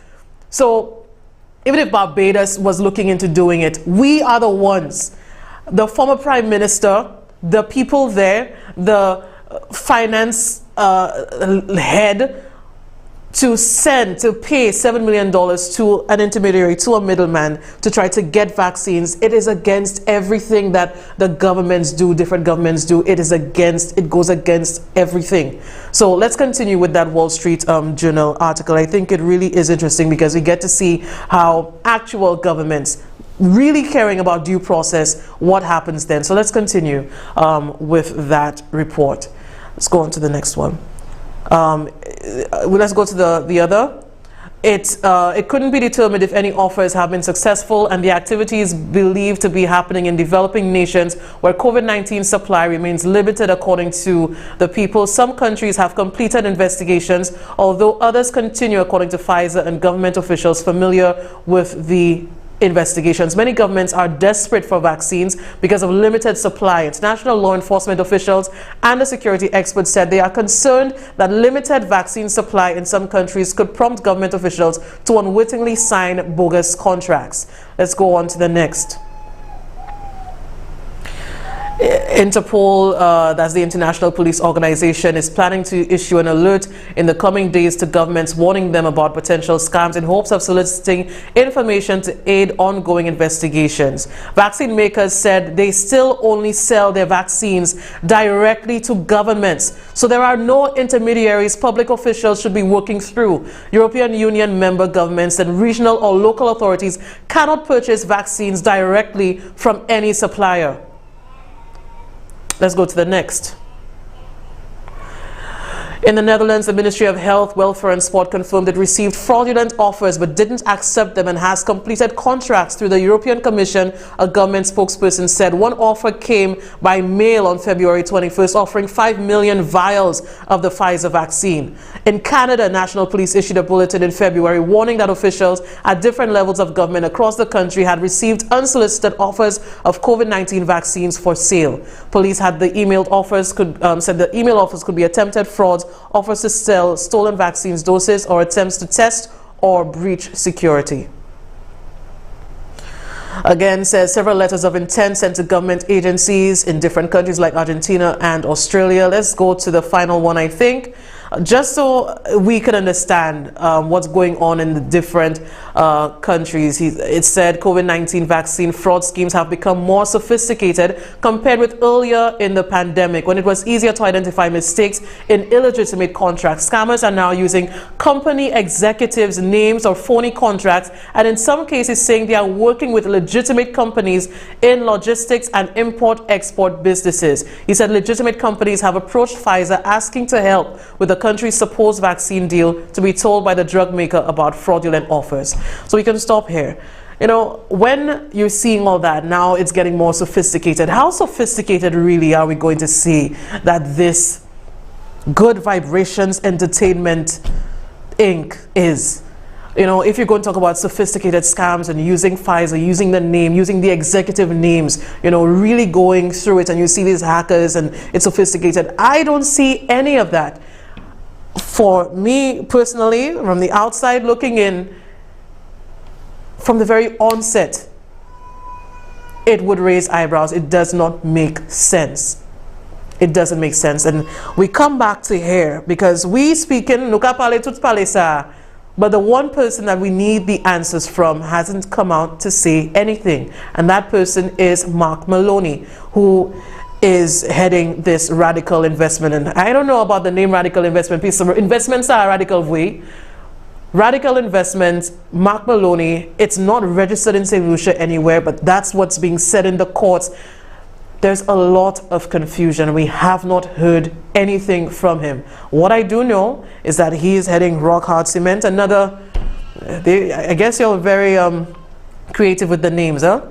So even if Barbados was looking into doing it, we are the ones, the former Prime Minister, the people there, the finance head, to pay $7 million to an intermediary, to a middleman, to try to get vaccines. It is against everything that the governments do, different governments do. It goes against everything. So let's continue with that Wall Street Journal article. I think it really is interesting because we get to see how actual governments really caring about due process, what happens then. So let's continue with that report. Let's go on to the next one. Let's go to the other. It couldn't be determined if any offers have been successful, and the activities believed to be happening in developing nations where COVID-19 supply remains limited, according to the people. Some countries have completed investigations, although others continue, according to Pfizer and government officials familiar with the investigations. Many governments are desperate for vaccines because of limited supply. International law enforcement officials and the security experts said they are concerned that limited vaccine supply in some countries could prompt government officials to unwittingly sign bogus contracts. Let's go on to the next. Interpol, that's the International Police Organization, is planning to issue an alert in the coming days to governments, warning them about potential scams in hopes of soliciting information to aid ongoing investigations. Vaccine makers said they still only sell their vaccines directly to governments, so there are no intermediaries public officials should be working through. European Union member governments and regional or local authorities cannot purchase vaccines directly from any supplier. Let's go to the next. In the Netherlands, the Ministry of Health, Welfare and Sport confirmed it received fraudulent offers but didn't accept them and has completed contracts through the European Commission, a government spokesperson said. One offer came by mail on February 21st, offering 5 million vials of the Pfizer vaccine. In Canada, National Police issued a bulletin in February warning that officials at different levels of government across the country had received unsolicited offers of COVID-19 vaccines for sale. Police had the emailed offers said the email offers could be attempted frauds, offers to sell stolen vaccines doses, or attempts to test or breach security. Again, says several letters of intent sent to government agencies in different countries like Argentina and Australia. Let's go to the final one, I think, just so we can understand what's going on in the different countries. It said COVID-19 vaccine fraud schemes have become more sophisticated compared with earlier in the pandemic, when it was easier to identify mistakes in illegitimate contracts. Scammers are now using company executives' names or phony contracts, and in some cases saying they are working with legitimate companies in logistics and import-export businesses. He said legitimate companies have approached Pfizer asking to help with the country's supposed vaccine deal, to be told by the drug maker about fraudulent offers. So we can stop here. You know, when you're seeing all that, now it's getting more sophisticated. How sophisticated really are we going to see that this Good Vibrations Entertainment Inc. is? You know, if you're going to talk about sophisticated scams and using Pfizer, using the name, using the executive names, you know, really going through it, and you see these hackers and it's sophisticated. I don't see any of that. For me personally, from the outside looking in, from the very onset, it would raise eyebrows. It does not make sense. It doesn't make sense. And we come back to here because we speaking, nuka pale tut pale sa, but the one person that we need the answers from hasn't come out to say anything. And that person is Mark Maloney, who is heading this radical investment. And I don't know about the name radical investment piece. So investments are a radical way. Radical investments, Mark Maloney, it's not registered in St. Lucia anywhere, but that's what's being said in the courts. There's a lot of confusion. We have not heard anything from him. What I do know is that he is heading Rock Hard Cement. I guess you're very creative with the names, huh?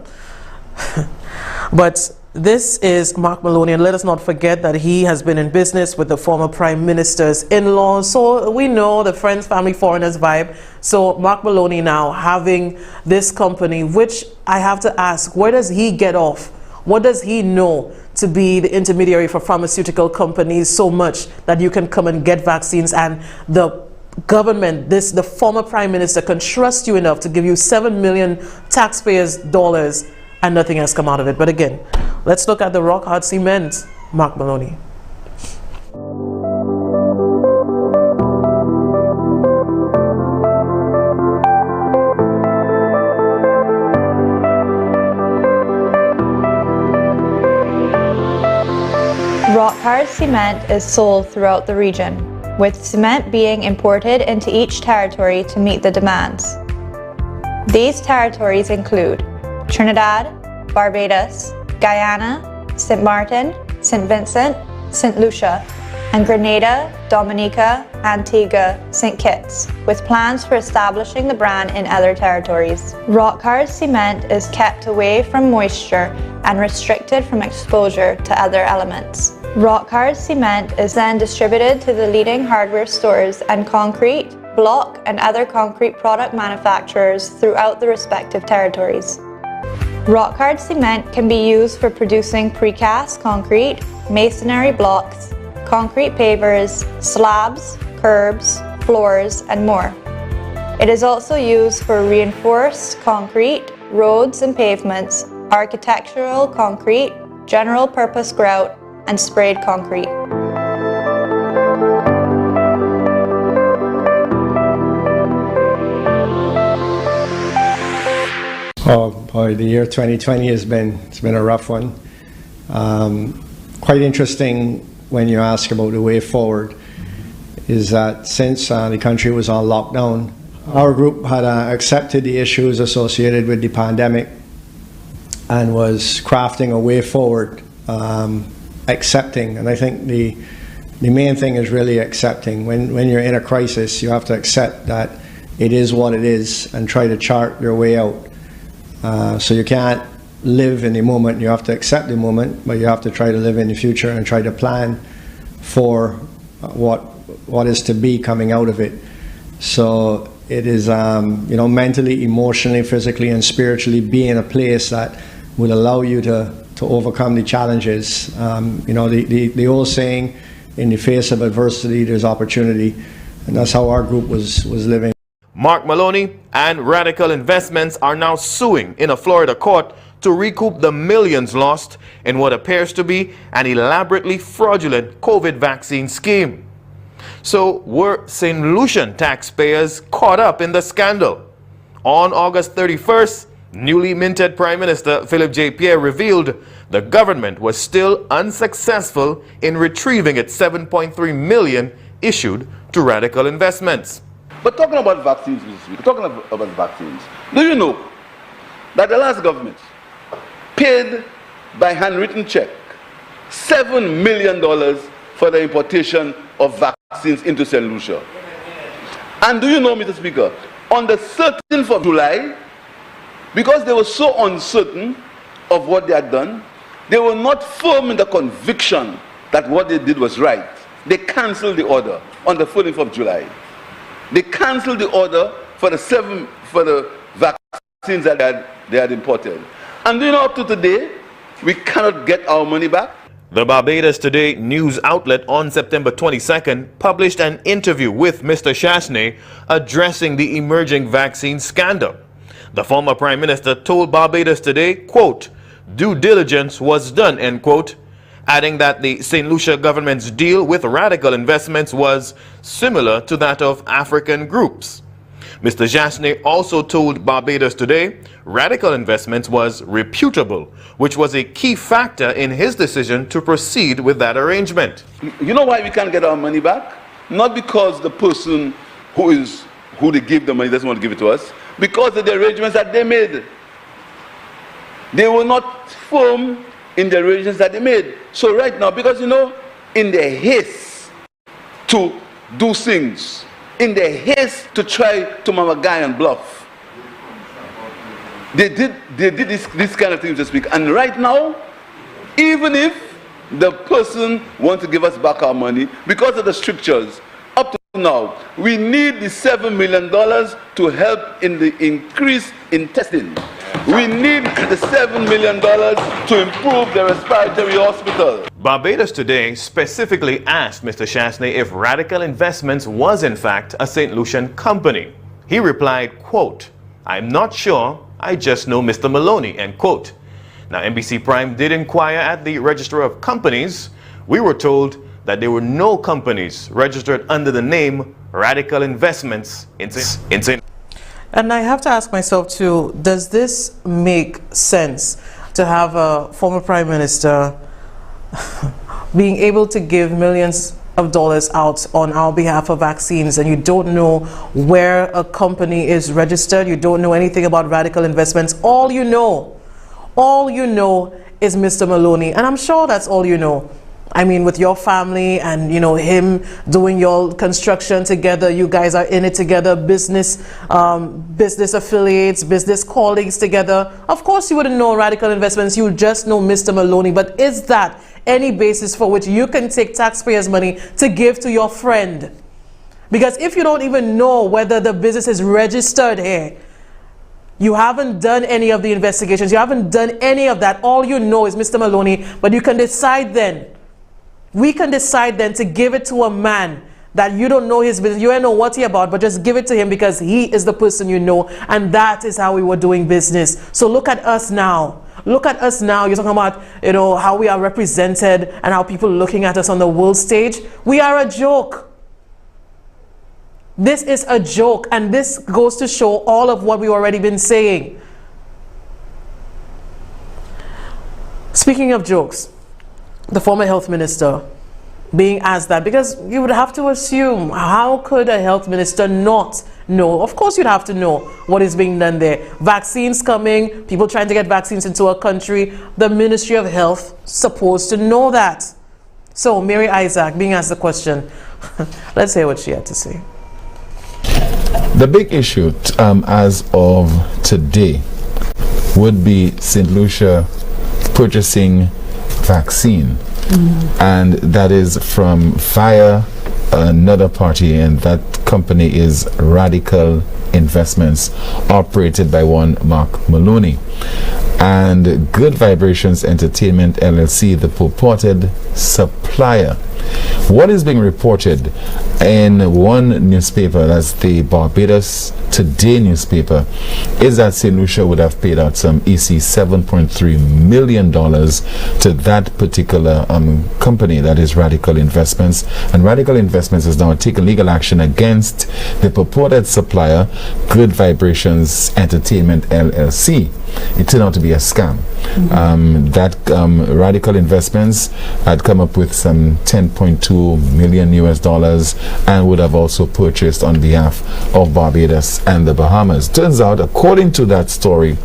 But this is Mark Maloney, and let us not forget that he has been in business with the former Prime Minister's in-laws. So we know the friends, family, foreigners vibe. So Mark Maloney now having this company, which I have to ask, where does he get off? What does he know to be the intermediary for pharmaceutical companies so much that you can come and get vaccines, and the government, the former Prime Minister, can trust you enough to give you $7 million taxpayers' dollars, and nothing has come out of it? But again, let's look at the Rock Hard Cement, Mark Maloney. hard cement is sold throughout the region, with cement being imported into each territory to meet the demands. These territories include Trinidad, Barbados, Guyana, St. Martin, St. Vincent, St. Lucia, and Grenada, Dominica, Antigua, St. Kitts, with plans for establishing the brand in other territories. Rock hard cement is kept away from moisture and restricted from exposure to other elements. Rock hard cement is then distributed to the leading hardware stores and concrete, block, and other concrete product manufacturers throughout the respective territories. Rock hard cement can be used for producing precast concrete, masonry blocks, concrete pavers, slabs, curbs, floors, and more. It is also used for reinforced concrete, roads and pavements, architectural concrete, general purpose grout, and sprayed concrete. Oh boy, the year 2020 it's been a rough one. Quite interesting when you ask about the way forward is that since the country was on lockdown, our group had accepted the issues associated with the pandemic and was crafting a way forward, accepting. And I think the main thing is really accepting. When you're in a crisis, you have to accept that it is what it is and try to chart your way out. So you can't live in the moment, you have to accept the moment, but you have to try to live in the future and try to plan for what is to be coming out of it. So it is, mentally, emotionally, physically, and spiritually be in a place that will allow you to overcome the challenges. The old saying, in the face of adversity, there's opportunity, and that's how our group was living. Mark Maloney and Radical Investments are now suing in a Florida court to recoup the millions lost in what appears to be an elaborately fraudulent COVID vaccine scheme. So were St. Lucian taxpayers caught up in the scandal? On August 31st, newly minted Prime Minister Philip J. Pierre revealed the government was still unsuccessful in retrieving its $7.3 million issued to Radical Investments. But talking about vaccines, about vaccines, do you know that the last government paid by handwritten check $7 million for the importation of vaccines into St. Lucia? And do you know, Mr. Speaker, on the 13th of July, because they were so uncertain of what they had done, they were not firm in the conviction that what they did was right. They cancelled the order on the 14th of July. They cancelled the order for the vaccines that they had imported. And you know, up to today, we cannot get our money back. The Barbados Today news outlet on September 22nd published an interview with Mr. Chasney addressing the emerging vaccine scandal. The former Prime Minister told Barbados Today, quote, "Due diligence was done," end quote, adding that the St. Lucia government's deal with Radical Investments was similar to that of African groups. Mr. Jasney also told Barbados Today Radical Investments was reputable, which was a key factor in his decision to proceed with that arrangement. You know why we can't get our money back? Not because the person who they give the money doesn't want to give it to us, because of the arrangements that they made. They were not firm in the arrangements that they made. So right now, because you know, in their haste to do things, in their haste to try to mama guy and bluff, they did this kind of things this week. And right now, even if the person wants to give us back our money, because of the strictures, up to now, we need the $7 million to help in the increase in testing. We need the $7 million to improve the respiratory hospital. Barbados Today specifically asked Mr. Chasney if Radical Investments was in fact a St. Lucian company. He replied, quote, "I'm not sure, I just know Mr. Maloney," end quote. Now, NBC Prime did inquire at the Register of Companies. We were told that there were no companies registered under the name Radical Investments in St. And I have to ask myself too, does this make sense to have a former Prime Minister being able to give millions of dollars out on our behalf of vaccines, and you don't know where a company is registered, you don't know anything about Radical Investments, all you know is Mr. Maloney, and I'm sure that's all you know. I mean, with your family and, you know, him doing your construction together, you guys are in it together, business affiliates, business colleagues together. Of course you wouldn't know Radical Investments, you just know Mr. Maloney. But is that any basis for which you can take taxpayers' money to give to your friend? Because if you don't even know whether the business is registered here, you haven't done any of the investigations, you haven't done any of that, all you know is Mr. Maloney, but you can decide then, we can decide then to give it to a man that you don't know his business, you don't know what he about, but just give it to him because he is the person you know, and that is how we were doing business. So look at us now. Look at us now. You're talking about, you know, how we are represented and how people are looking at us on the world stage. We are a joke. This is a joke, and this goes to show all of what we've already been saying. Speaking of jokes, the former health minister being asked that, because you would have to assume, how could a health minister not know? Of course you'd have to know what is being done there. Vaccines coming, people trying to get vaccines into our country, the Ministry of Health supposed to know that. So Mary Isaac being asked the question, let's hear what she had to say. The big issue as of today would be St. Lucia purchasing vaccine, and that is from via another party, and that company is Radical Investments, operated by one Mark Maloney, and Good Vibrations Entertainment LLC, the purported supplier. What is being reported in one newspaper, that's the Barbados Today newspaper, is that St. Lucia would have paid out some $7.3 million to that particular company, that is Radical Investments. And Radical Investments has now taken legal action against the purported supplier, Good Vibrations Entertainment LLC. It turned out to be a scam. Radical Investments had come up with some $10.2 million US and would have also purchased on behalf of Barbados and the Bahamas. Turns out, according to that story,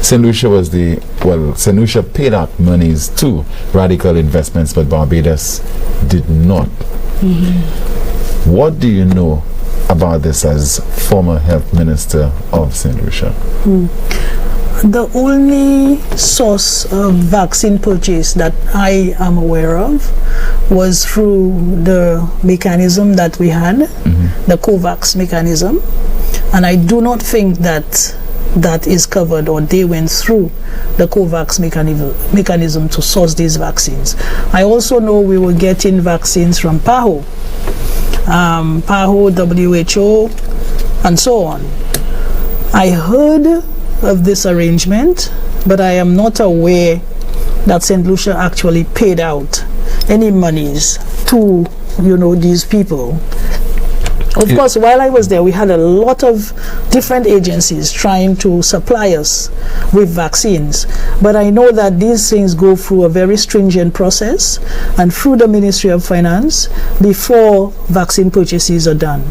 St. Lucia Lucia paid out monies to Radical Investments, but Barbados did not. What do you know about this as former health minister of St. Lucia? The only source of vaccine purchase that I am aware of was through the mechanism that we had, the COVAX mechanism, and I do not think that that is covered, or they went through the COVAX mechanism to source these vaccines. I also know we were getting vaccines from PAHO, WHO, and so on. I heard of this arrangement, but I am not aware that St. Lucia actually paid out any monies to, you know, these people. Of course, while I was there, we had a lot of different agencies trying to supply us with vaccines. But I know that these things go through a very stringent process and through the Ministry of Finance before vaccine purchases are done.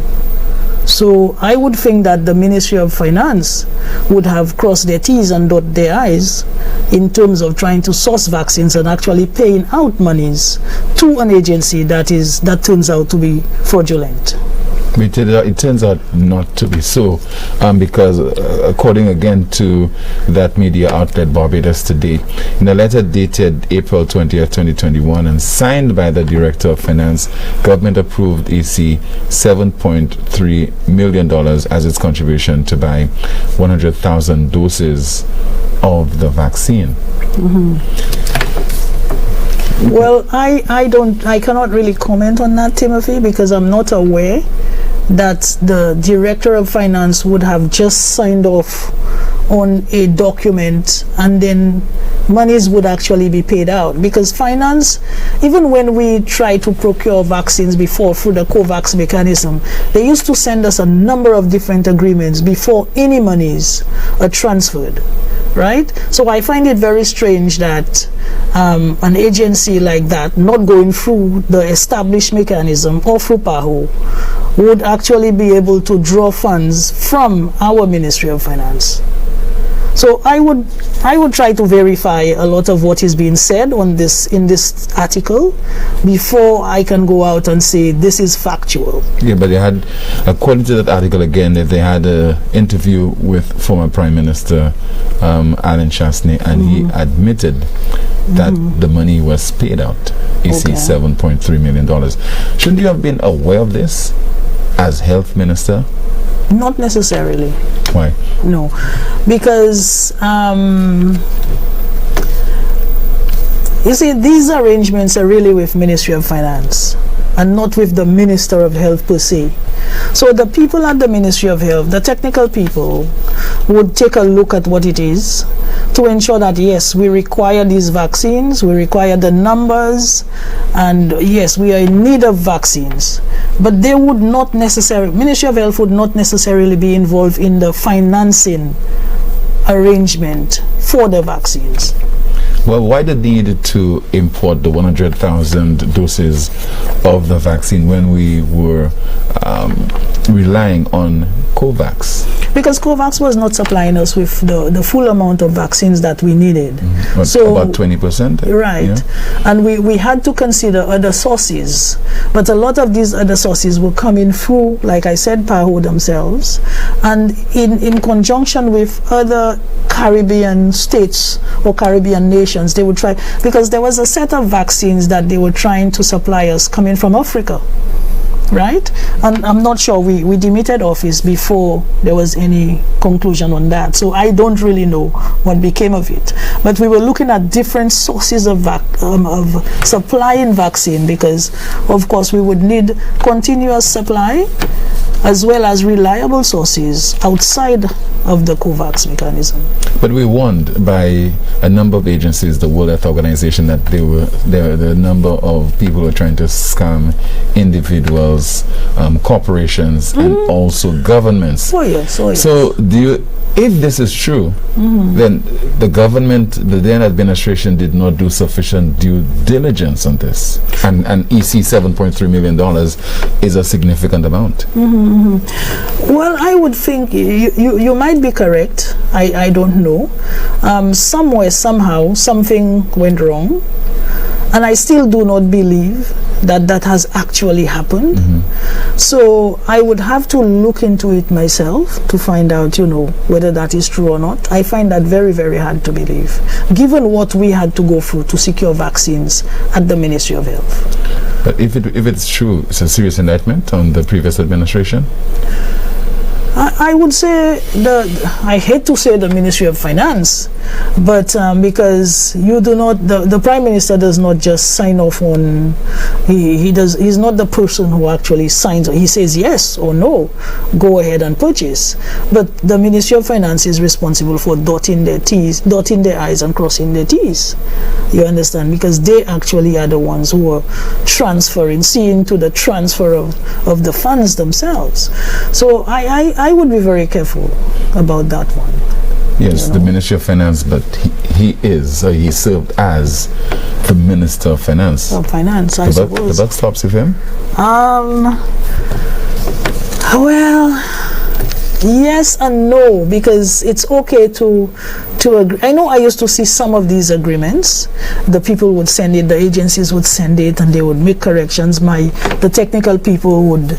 So I would think that the Ministry of Finance would have crossed their T's and dot their I's in terms of trying to source vaccines and actually paying out monies to an agency that turns out to be fraudulent. It turns out not to be so, because according again to that media outlet Barbados Today, in a letter dated April 20th, 2021 and signed by the Director of Finance, government approved EC $7.3 million as its contribution to buy 100,000 doses of the vaccine. Well, I cannot really comment on that, Timothy, because I'm not aware that the Director of Finance would have just signed off on a document and then monies would actually be paid out. Because finance, even when we try to procure vaccines before through the COVAX mechanism, they used to send us a number of different agreements before any monies are transferred. right? So I find it very strange that an agency like that, not going through the established mechanism or through PAHO, would actually be able to draw funds from our Ministry of Finance. So I would try to verify a lot of what is being said on this in this article before I can go out and say this is factual. Yeah, but they had, according to that article again, that they had an interview with former Prime Minister Alan Chasney, and he admitted that the money was paid out. You see, $7.3 million. Shouldn't you have been aware of this as Health Minister? Not necessarily. Why? No, because you see, these arrangements are really with Ministry of Finance and not with the Minister of Health per se. So the people at the Ministry of Health, the technical people, would take a look at what it is to ensure that yes, we require these vaccines, we require the numbers, and yes, we are in need of vaccines. But they would not necessarily, Ministry of Health would not necessarily be involved in the financing arrangement for the vaccines. Well, why the need to import the 100,000 doses of the vaccine when we were relying on COVAX? Because COVAX was not supplying us with the full amount of vaccines that we needed. So about 20%? Right. Yeah. And we had to consider other sources. But a lot of these other sources were coming through, like I said, PAHO themselves. And in conjunction with other Caribbean states or Caribbean nations, they would try, because there was a set of vaccines that they were trying to supply us coming from Africa. Right? And I'm not sure, we demitted office before there was any conclusion on that. So I don't really know what became of it. But we were looking at different sources of supplying vaccine, because of course we would need continuous supply as well as reliable sources outside of the COVAX mechanism. But we warned by a number of agencies, the World Health Organization, that the number of people who are trying to scam individuals, corporations, and also governments. Oh yes, oh yes. So if this is true, then the government, the then administration, did not do sufficient due diligence on this. And EC $7.3 million is a significant amount. Well, I would think you might be correct. I don't know. Somewhere, somehow, something went wrong. And I still do not believe that has actually happened. So I would have to look into it myself to find out, whether that is true or not. I find that very, very hard to believe, given what we had to go through to secure vaccines at the Ministry of Health. But if it's true, it's a serious indictment on the previous administration? I would say I hate to say the Ministry of Finance, but because you do not, the Prime Minister does not just sign off on, he's not the person who actually signs, he says yes or no, go ahead and purchase. But the Ministry of Finance is responsible for dotting their I's and crossing their T's. You understand? Because they actually are the ones who are transferring, seeing to the transfer of the funds themselves. So I would be very careful about that one. Yes, the Ministry of Finance, but he served as the Minister of Finance. Of Finance, I suppose. The buck stops with him? Well, yes and no, because it's okay to agree. I know I used to see some of these agreements. The people would send it, the agencies would send it, and they would make corrections. The technical people would,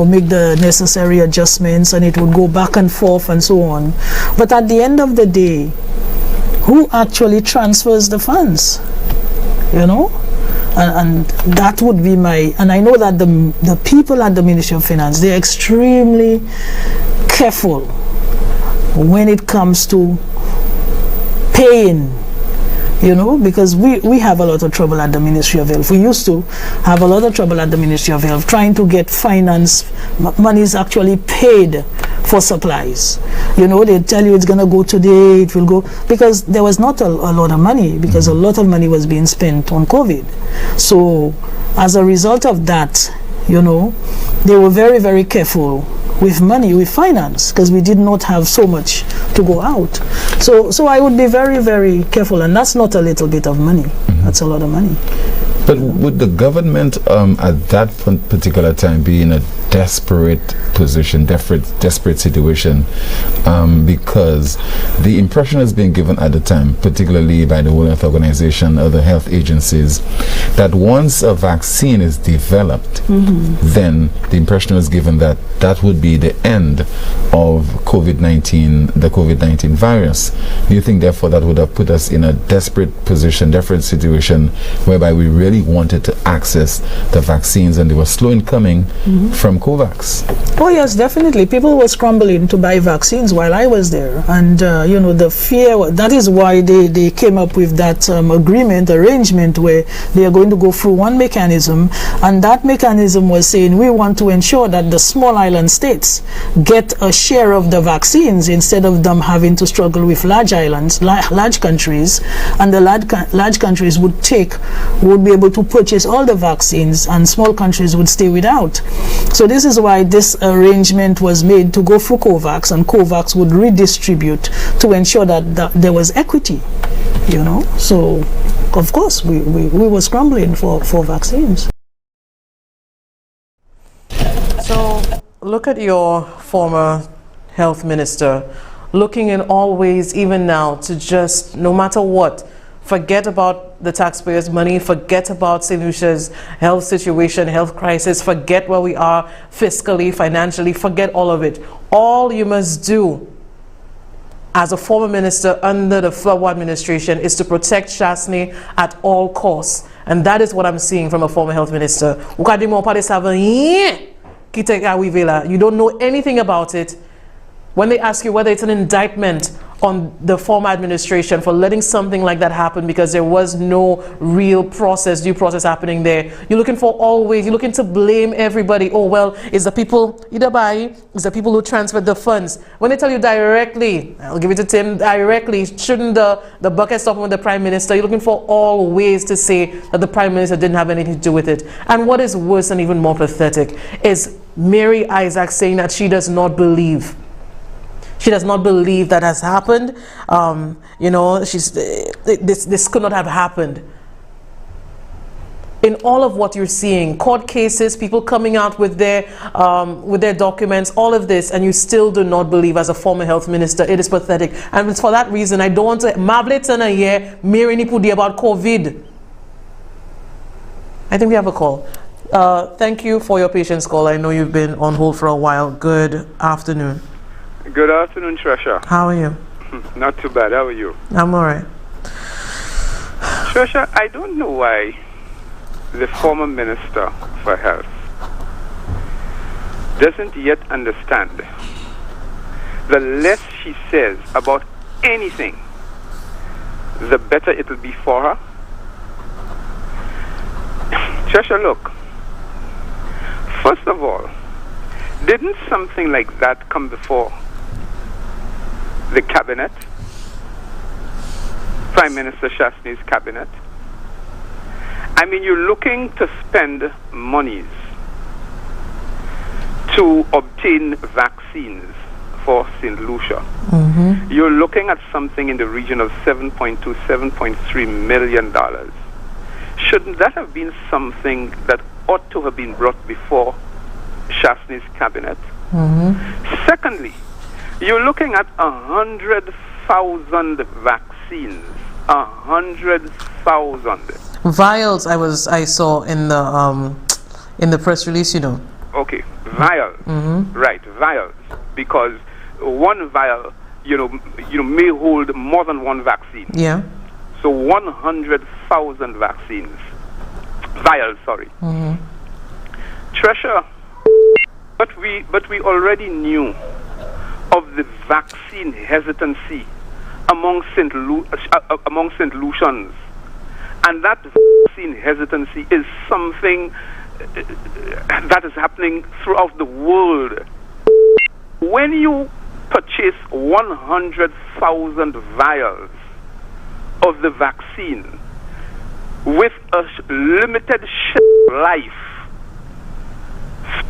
make the necessary adjustments, and it would go back and forth and so on. But at the end of the day, who actually transfers the funds? And that would be and I know that the people at the Ministry of Finance, they're extremely careful when it comes to paying, because we have a lot of trouble at the Ministry of Health. We used to have a lot of trouble at the Ministry of Health trying to get finance money is actually paid for supplies. They tell you it's going to go today, it will go, because there was not a lot of money, because a lot of money was being spent on COVID. So as a result of that, they were very, very careful with money, with finance, because we did not have so much to go out. So I would be very, very careful, and that's not a little bit of money. That's a lot of money. But would the government at that particular time be in a desperate position, desperate situation, because the impression has been given at the time, particularly by the World Health Organization, other health agencies, that once a vaccine is developed, then the impression was given that that would be the end of COVID-19, the COVID-19 virus. Do you think, therefore, that would have put us in a desperate position, desperate situation, whereby we really wanted to access the vaccines and they were slow in coming from COVAX? Oh yes, definitely. People were scrambling to buy vaccines while I was there, and you know, the fear, that is why they came up with that arrangement where they are going to go through one mechanism, and that mechanism was saying we want to ensure that the small island states get a share of the vaccines instead of them having to struggle with large islands, large countries, and the large countries would be able to purchase all the vaccines and small countries would stay without. So this is why this arrangement was made to go through COVAX, and COVAX would redistribute to ensure that there was equity, you know. So of course we were scrambling for vaccines. So look at your former health minister looking in all ways, even now, to just, no matter what, forget about the taxpayers' money, forget about St. Lucia's health situation, health crisis, forget where we are fiscally, financially, forget all of it. All you must do as a former minister under the Flower administration is to protect Chasney at all costs. And that is what I'm seeing from a former health minister. You don't know anything about it. When they ask you whether it's an indictment on the former administration for letting something like that happen because there was no real process, due process happening there, you're looking for always, you're looking to blame everybody. Oh, well, it's the people, it's the people who transferred the funds. When they tell you directly, I'll give it to Tim, directly, shouldn't the bucket stop with the Prime Minister? You're looking for all ways to say that the Prime Minister didn't have anything to do with it. And what is worse and even more pathetic is Mary Isaac saying that she does not believe. She does not believe that has happened. You know, this could not have happened. In all of what you're seeing, court cases, people coming out with their documents, all of this, and you still do not believe as a former health minister. It is pathetic. And it's for that reason I don't want to mablet a year Mary Nipudi about COVID. I think we have a call. Thank you for your patience, call. I know you've been on hold for a while. Good afternoon. Good afternoon, Tresha. How are you? Not too bad. How are you? I'm all right. Tresha, I don't know why the former Minister for Health doesn't yet understand the less she says about anything, the better it will be for her. Tresha, look. First of all, didn't something like that come before the cabinet, Prime Minister Chasney's cabinet? I mean, you're looking to spend monies to obtain vaccines for St. Lucia. You're looking at something in the region of $7.2, $7.3 million. Shouldn't that have been something that ought to have been brought before Chasney's cabinet? Secondly, you're looking at 100,000 vaccines. 100,000 vials. I saw in the press release. You know. Okay, vials. Right, vials. Because one vial, you know, may hold more than one vaccine. Yeah. So 100,000 vaccines. Vials. Sorry. Tresha, but we already knew of the vaccine hesitancy among St. Lucians, and that vaccine hesitancy is something that is happening throughout the world. When you purchase 100,000 vials of the vaccine with a limited shelf life,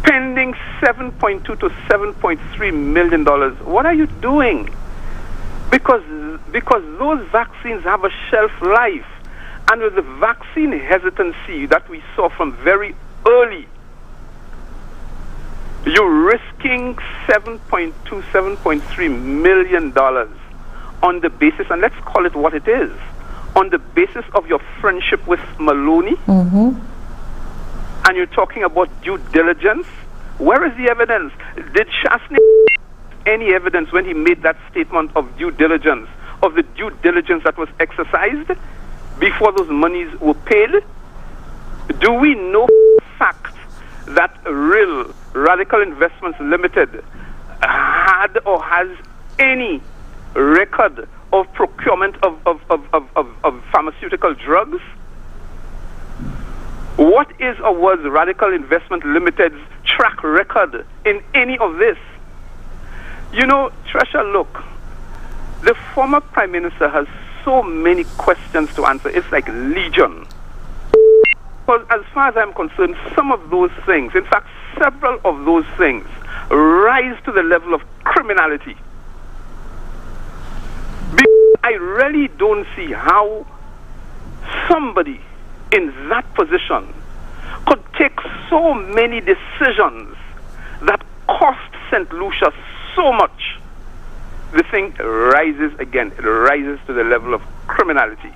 spending $7.2 to $7.3 million. What are you doing? Because those vaccines have a shelf life. And with the vaccine hesitancy that we saw from very early, you're risking $7.2, $7.3 million on the basis, and let's call it what it is, on the basis of your friendship with Maloney. Mm-hmm. And you're talking about due diligence. Where is the evidence? Did Shasney any evidence when he made that statement of due diligence, of the due diligence that was exercised before those monies were paid? Do we know for a fact that Real Radical Investments Limited had or has any record of procurement of pharmaceutical drugs? What is or was Radical Investment Limited's track record in any of this? You know, Tresha, look, the former Prime Minister has so many questions to answer. It's like legion. Because as far as I'm concerned, some of those things, in fact, several of those things, rise to the level of criminality. I really don't see how somebody in that position could take so many decisions that cost St. Lucia so much. The thing rises again. It rises to the level of criminality.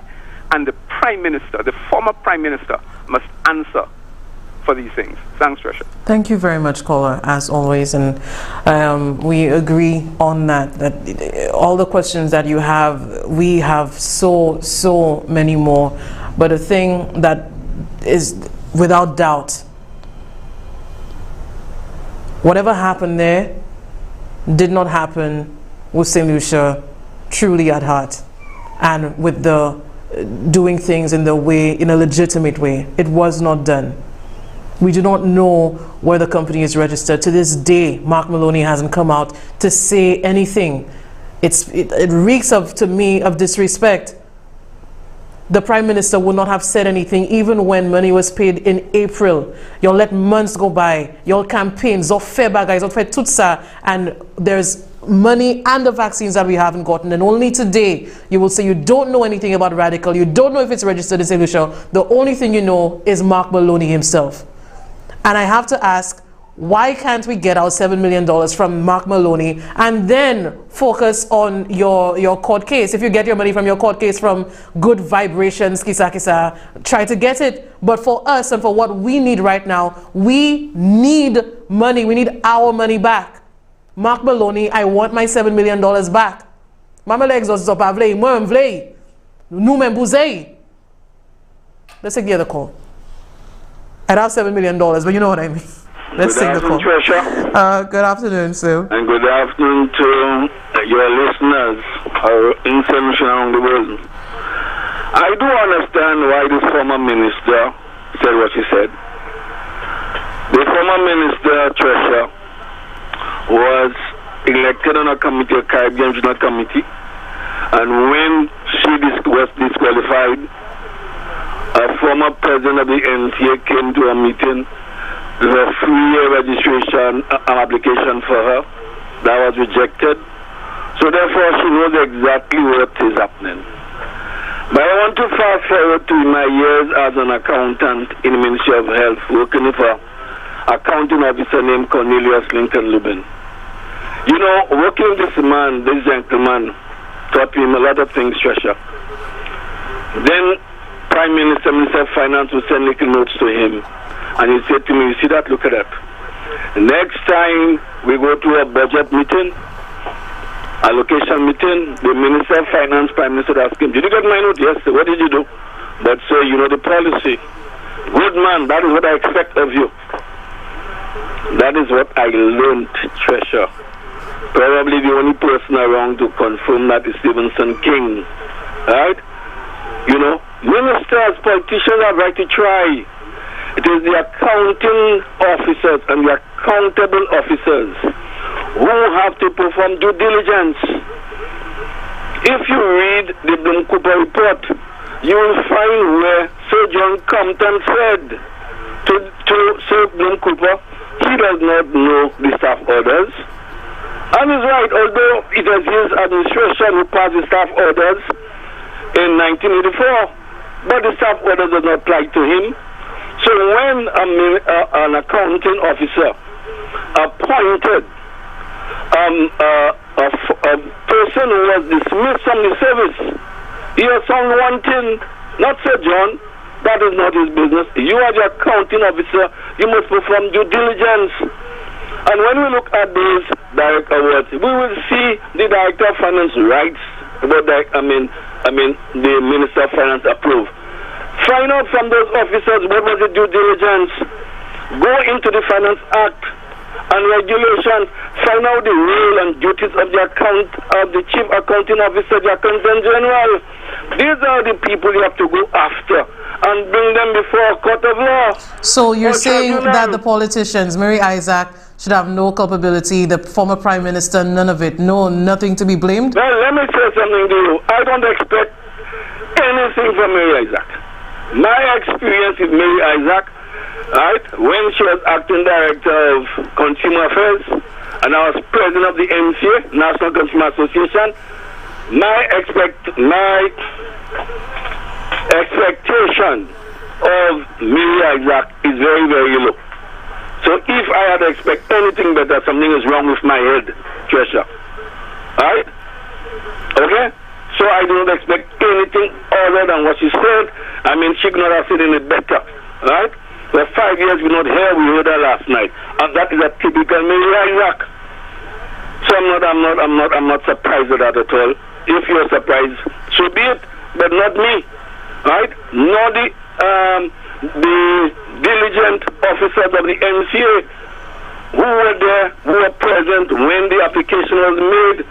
And the Prime Minister, the former Prime Minister, must answer for these things. Thanks, Tresha. Thank you very much, caller, as always. And we agree on that all the questions that you have, we have so many more. But the thing that is without doubt, whatever happened there did not happen with St. Lucia truly at heart and with the doing things in a legitimate way. It was not done. We do not know where the company is registered. To this day, Mark Maloney hasn't come out to say anything. It reeks of, to me, of disrespect. The Prime Minister would not have said anything even when money was paid in April. You'll let months go by. You'll campaign, tutsa, and there's money and the vaccines that we haven't gotten. And only today you will say you don't know anything about Radical. You don't know if it's registered in St. Lucia. The only thing you know is Mark Maloney himself. And I have to ask, why can't we get our $7 million from Mark Maloney and then focus on your court case? If you get your money from your court case from Good Vibrations, kisa, try to get it. But for us and for what we need right now, we need money. We need our money back. Mark Maloney, I want my $7 million back. Mama legs was up avlei, moi mvlei. Nou men bouzei. Let's take the other call. I'd have $7 million, but you know what I mean. Let's take the call. Tresha. Good afternoon, Sue. And good afternoon to your listeners in St. Lucia around the world. I do understand why the former minister said what she said. The former minister, Tresha, was elected on a committee, a Caribbean Regional Committee, and when she was disqualified, a former president of the NTA came to a meeting with a free registration application for her that was rejected. So therefore she knows exactly what is happening. But I want to fast forward to my years as an accountant in the Ministry of Health, working with an accounting officer named Cornelius Lincoln Lubin. You know, working with this man, this gentleman, taught me a lot of things, Tresha. Then Prime Minister, Minister of Finance would send little notes to him. And he said to me, you see that? Look at that. Next time we go to a budget meeting, allocation meeting, the Minister of Finance, Prime Minister asked him, did you get my note? Yes, sir. What did you do? But sir, you know the policy. Good man, that is what I expect of you. That is what I learned, Tresha. Probably the only person around to confirm that is Stevenson King. Right? You know, ministers, politicians have right to try. It is the accounting officers and the accountable officers who have to perform due diligence. If you read the Bloom Cooper report, you will find where Sir John Compton said to Sir Bloom Cooper, he he does not know the staff orders. And he's right, although it was his administration who passed the staff orders in 1984, but the staff orders does not apply to him. So when an accounting officer appointed a person who was dismissed from the service, he was found wanting, not Sir John, that is not his business. You are the accounting officer, you must perform due diligence. And when we look at these direct awards, we will see the Director of Finance rights, what the Minister of Finance approve. Find out from those officers what was the due diligence. Go into the Finance Act and regulations. Find out the role and duties of the Chief Accounting Officer, the Accountant General. These are the people you have to go after and bring them before a court of law. So you're saying that the politicians, Mary Isaac, should have no culpability, the former Prime Minister, none of it, nothing to be blamed? Well, let me say something to you. I don't expect anything from Mary Isaac. My experience with Mary Isaac, right, when she was acting director of Consumer Affairs, and I was president of the NCA, National Consumer Association, my expectation of Mary Isaac is very, very low. So if I had to expect anything better, something is wrong with my head, Tresha. Right? Okay? So I do not expect anything other than what she said. I mean, she could not have said any better. Right? For 5 years we not here, we heard her last night. And that is a typical Mary Isaac. So I'm not surprised at that at all. If you're surprised, so be it, but not me. Right? Nor the diligent officers of the NCA who were there, who were present when the application was made,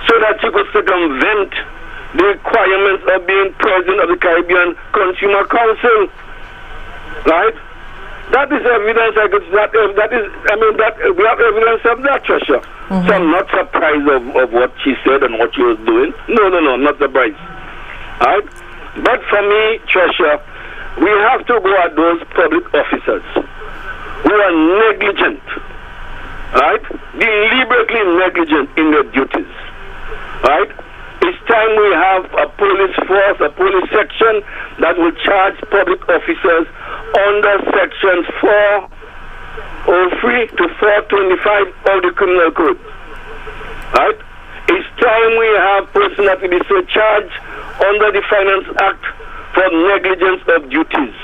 so that you could circumvent the requirements of being president of the Caribbean Consumer Council. Right? That is evidence. We have evidence of that, Tresha. So I'm not surprised of what she said and what she was doing. No, I'm not surprised. Right? But for me, Tresha, we have to go at those public officers who are negligent, right? Deliberately negligent in their duties, right? It's time we have a police force, a police section that will charge public officers under sections 403 to 425 of the Criminal Code, right? It's time we have persons that will be so charged under the Finance Act for negligence of duties.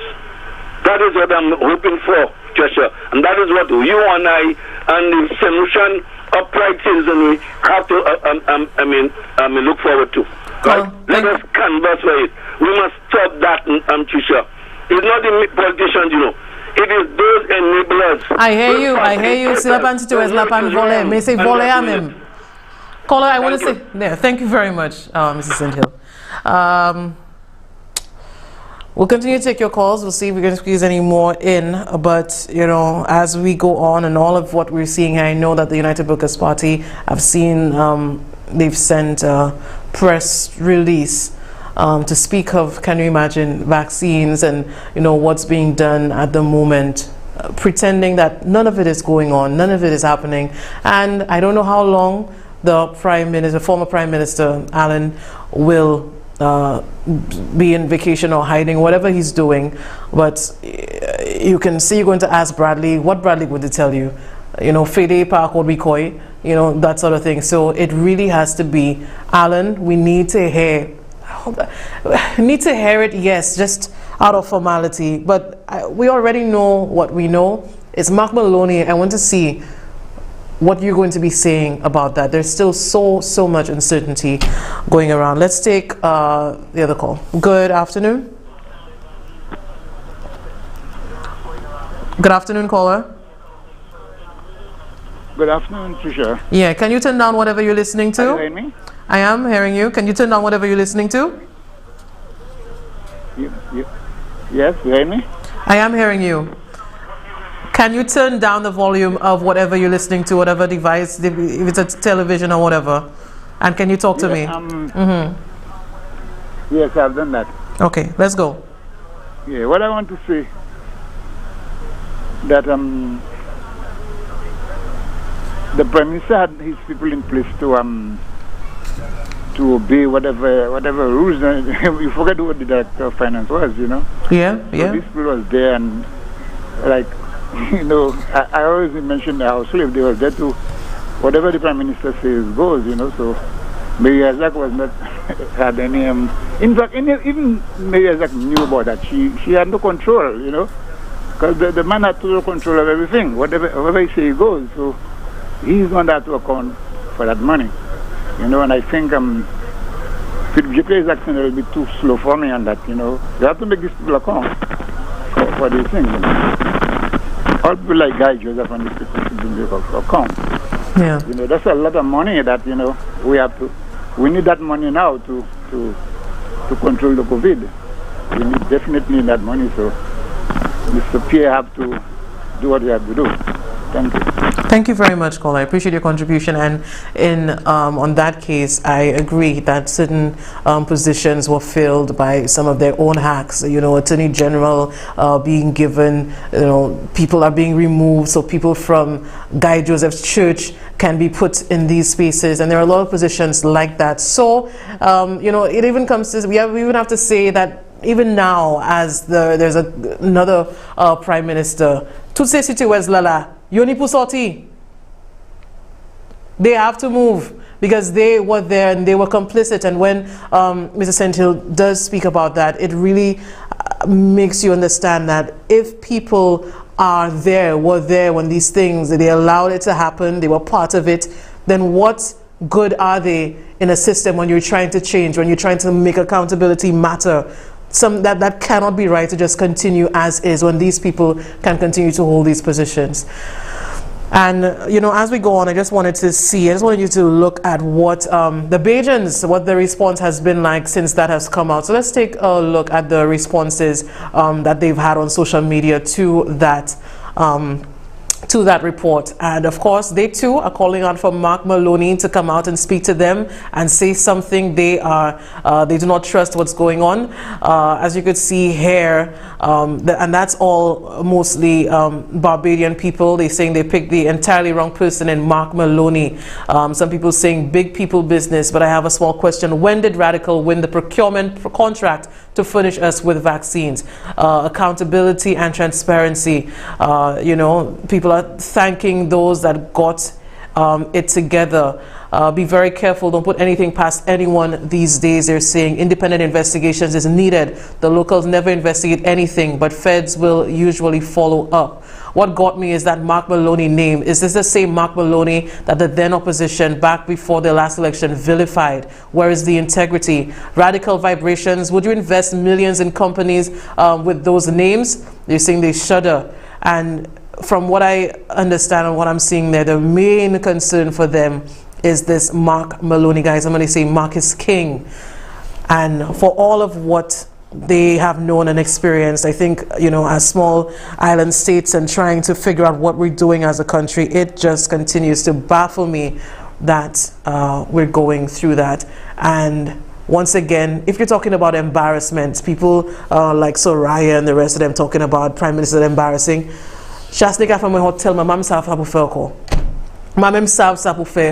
That is what I'm hoping for, Tresha. And that is what you and I and the solution upright citizen we have to look forward to. Right? Let us canvass for it. We must stop that, Tresha. It's not the politicians, you know. It is those enablers. I hear you. Silapan Tito, Silapan Vole. May say Vole Amim. Caller, I want to say, yeah, thank you very much, Mrs. Sandhill. We'll continue to take your calls. We'll see if we can squeeze any more in. But, you know, as we go on and all of what we're seeing here, I know that the United Workers' Party, I've seen they've sent a press release to speak of, can you imagine, vaccines and, you know, what's being done at the moment, pretending that none of it is going on, none of it is happening. And I don't know how long the former Prime Minister, Allen, will be in vacation or hiding, whatever he's doing. But you can see, you're going to ask Bradley, what Bradley would tell you? You know, Fede Park or Bikoi, you know, that sort of thing. So it really has to be, Allen, we need to hear it, yes, just out of formality. But we already know what we know. It's Mark Maloney. I want to see what you're going to be saying about that. There's still so much uncertainty going around. Let's take the other call. Good afternoon. Good afternoon, caller. Good afternoon, Tresha. Yeah, can you turn down whatever you're listening to? Are you hearing me? I am hearing you. Can you turn down whatever you're listening to? Yes, you hear me? I am hearing you. Can you turn down the volume of whatever you're listening to, whatever device, if it's a television or whatever? And can you talk to me? Yes, I've done that. Okay, let's go. Yeah, what I want to say that the Prime Minister had his people in place to obey whatever rules. You forget what the Director of Finance was, you know. Yeah, so yeah. This people was there, and like, you know, I always mention the house slave. They were there to whatever the Prime Minister says goes, you know. So Mary Isaac was not had any. In fact, even Mary Isaac knew about that. She had no control, you know, because the man had total control of everything. Whatever he says goes. So he's going to have to account for that money, you know. And I think Philip J. is acting a little bit too slow for me on that, you know. You have to make these people account for these things. You know? All people like Guy Joseph and these people should make account. Yeah. You know, that's a lot of money that, you know, we need that money now to control the COVID. We definitely need that money, so Mr. Pierre have to do what he have to do. Thank you. Thank you very much, Cole. I appreciate your contribution. And on that case, I agree that certain positions were filled by some of their own hacks. You know, Attorney General being given, you know, people are being removed, so people from Guy Joseph's church can be put in these spaces, and there are a lot of positions like that. So, you know, it even comes to, we even have to say that even now, as there's another Prime Minister, tout ces situations là, Yoni Pusoti, they have to move because they were there and they were complicit. And when Mr. Senthill does speak about that, it really makes you understand that if people were there when these things, they allowed it to happen, they were part of it, then what good are they in a system when you're trying to change, when you're trying to make accountability matter? That cannot be right to just continue as is when these people can continue to hold these positions. And, you know, as we go on, I just wanted you to look at what the Bajans, what the response has been like since that has come out. So let's take a look at the responses that they've had on social media to that report. And of course, they too are calling on for Mark Maloney to come out and speak to them and say something. They do not trust what's going on. As you could see here, and that's all mostly Barbadian people. They're saying they picked the entirely wrong person in Mark Maloney. Some people saying big people business, but I have a small question. When did Radical win the procurement contract to furnish us with vaccines? Accountability and transparency. You know, people are thanking those that got it together. Be very careful. Don't put anything past anyone these days. They're saying independent investigations is needed. The locals never investigate anything, but feds will usually follow up. What got me is that Mark Maloney name. Is this the same Mark Maloney that the then opposition back before the last election vilified? Where is the integrity? Radical vibrations. Would you invest millions in companies with those names? They're saying they shudder. And from what I understand and what I'm seeing there, the main concern for them is this Mark Maloney, guys. I'm going to say Mark is king. And for all of what they have known and experienced, I think, you know, as small island states and trying to figure out what we're doing as a country, it just continues to baffle me that we're going through that. And once again, if you're talking about embarrassment, people like Soraya and the rest of them talking about Prime Minister embarrassing, Shasnika from my hotel, my mom said I prefer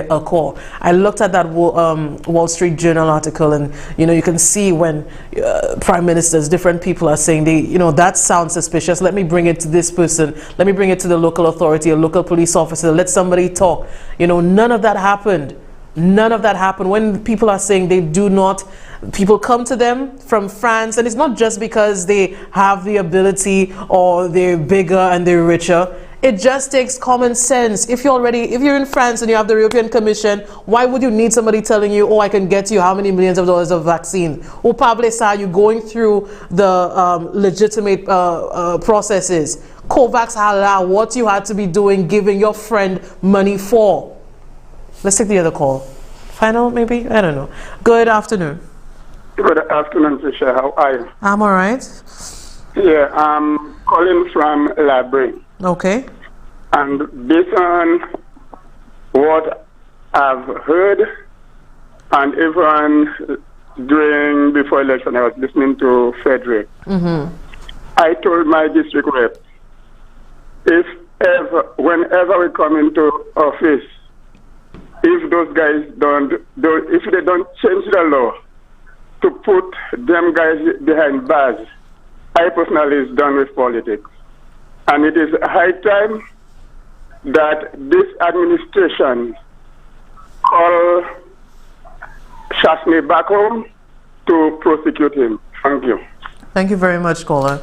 a call. I looked at that Wall Street Journal article, and you know, you can see when prime ministers, different people are saying that sounds suspicious. Let me bring it to this person. Let me bring it to the local authority, a local police officer. Let somebody talk. You know, none of that happened. None of that happened. When people are saying people come to them from France, and it's not just because they have the ability or they're bigger and they're richer. It just takes common sense. If you're in France and you have the European Commission, why would you need somebody telling you, oh, I can get you how many millions of dollars of vaccine? Ou probably are you going through the legitimate processes? COVAX hala, what you had to be doing, giving your friend money for. Let's take the other call. Final, maybe? I don't know. Good afternoon. Good afternoon, Tresha. How are you? I'm all right. Yeah, I'm calling from library. Okay. And based on what I've heard, and even before election, I was listening to Frederick. I told my district rep, whenever we come into office, if those guys if they don't change the law to put them guys behind bars, I personally is done with politics. And it is high time that this administration call Shashney back home to prosecute him. Thank you. Thank you very much, caller.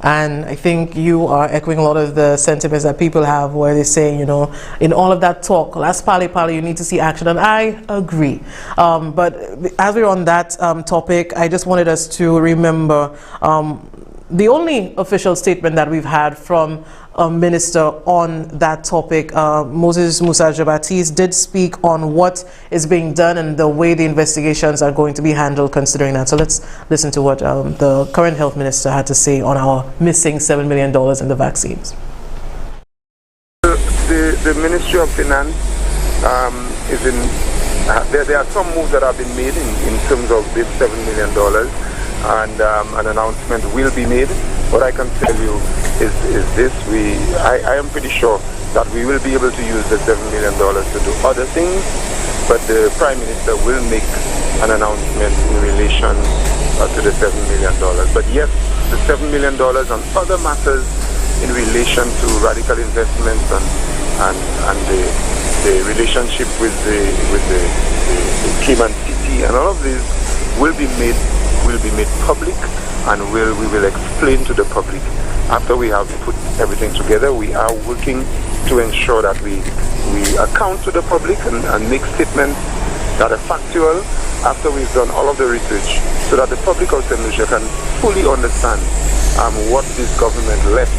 And I think you are echoing a lot of the sentiments that people have where they say, you know, in all of that talk, last pali, you need to see action. And I agree. But as we're on that topic, I just wanted us to remember the only official statement that we've had from a minister on that topic. Moses Musa Jabatis did speak on what is being done and the way the investigations are going to be handled considering that. So let's listen to what the current health minister had to say on our missing $7 million in the vaccines. The Ministry of Finance is in, there are some moves that have been made in terms of this $7 million. And an announcement will be made. What I can tell you is this: I am pretty sure that we will be able to use the $7 million to do other things, but the Prime Minister will make an announcement in relation to the $7 million. But yes, the $7 million and other matters in relation to radical investments and the relationship with the Cayman City and all of these will be made public, and we will explain to the public after we have put everything together. We are working to ensure that we account to the public and make statements that are factual after we've done all of the research, so that the public of St. Lucia can fully understand what this government left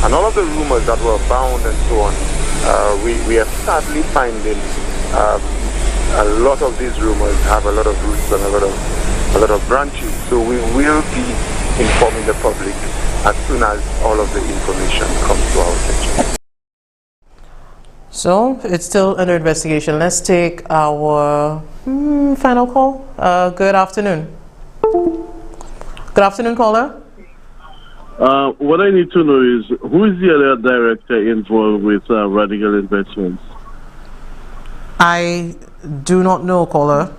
and all of the rumors that were abound and so on. We are sadly finding a lot of these rumors have a lot of roots and a lot of branches, so we will be informing the public as soon as all of the information comes to our attention. So it's still under investigation. Let's take our final call. Good afternoon. Good afternoon, caller. What I need to know is, who is the other director involved with radical investments? I do not know, caller.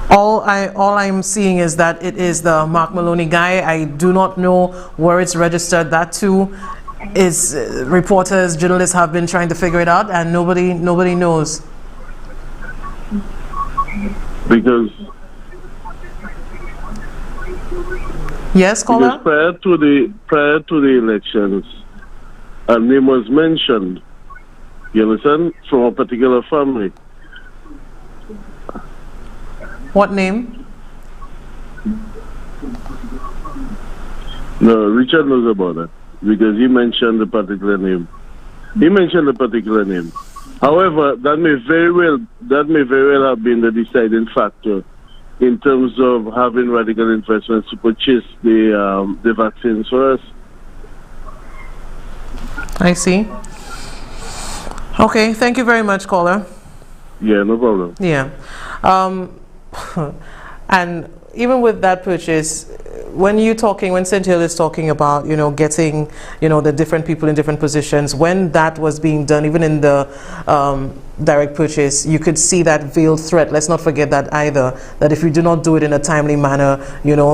All I'm seeing is that it is the Mark Maloney guy. I do not know where it's registered. That too is reporters, journalists have been trying to figure it out, and nobody knows. Because yes, caller. Because prior to the elections, a name was mentioned. You understand, from a particular family. What name? No, Richard knows about it because he mentioned the particular name. However, that may very well have been the deciding factor in terms of having radical investments to purchase the vaccines for us. I see. Okay, thank you very much, caller. Yeah, no problem. Yeah. And even with that purchase, when St. Hill is talking about, getting, the different people in different positions, when that was being done, even in the direct purchase, you could see that veiled threat. Let's not forget that either, that if you do not do it in a timely manner,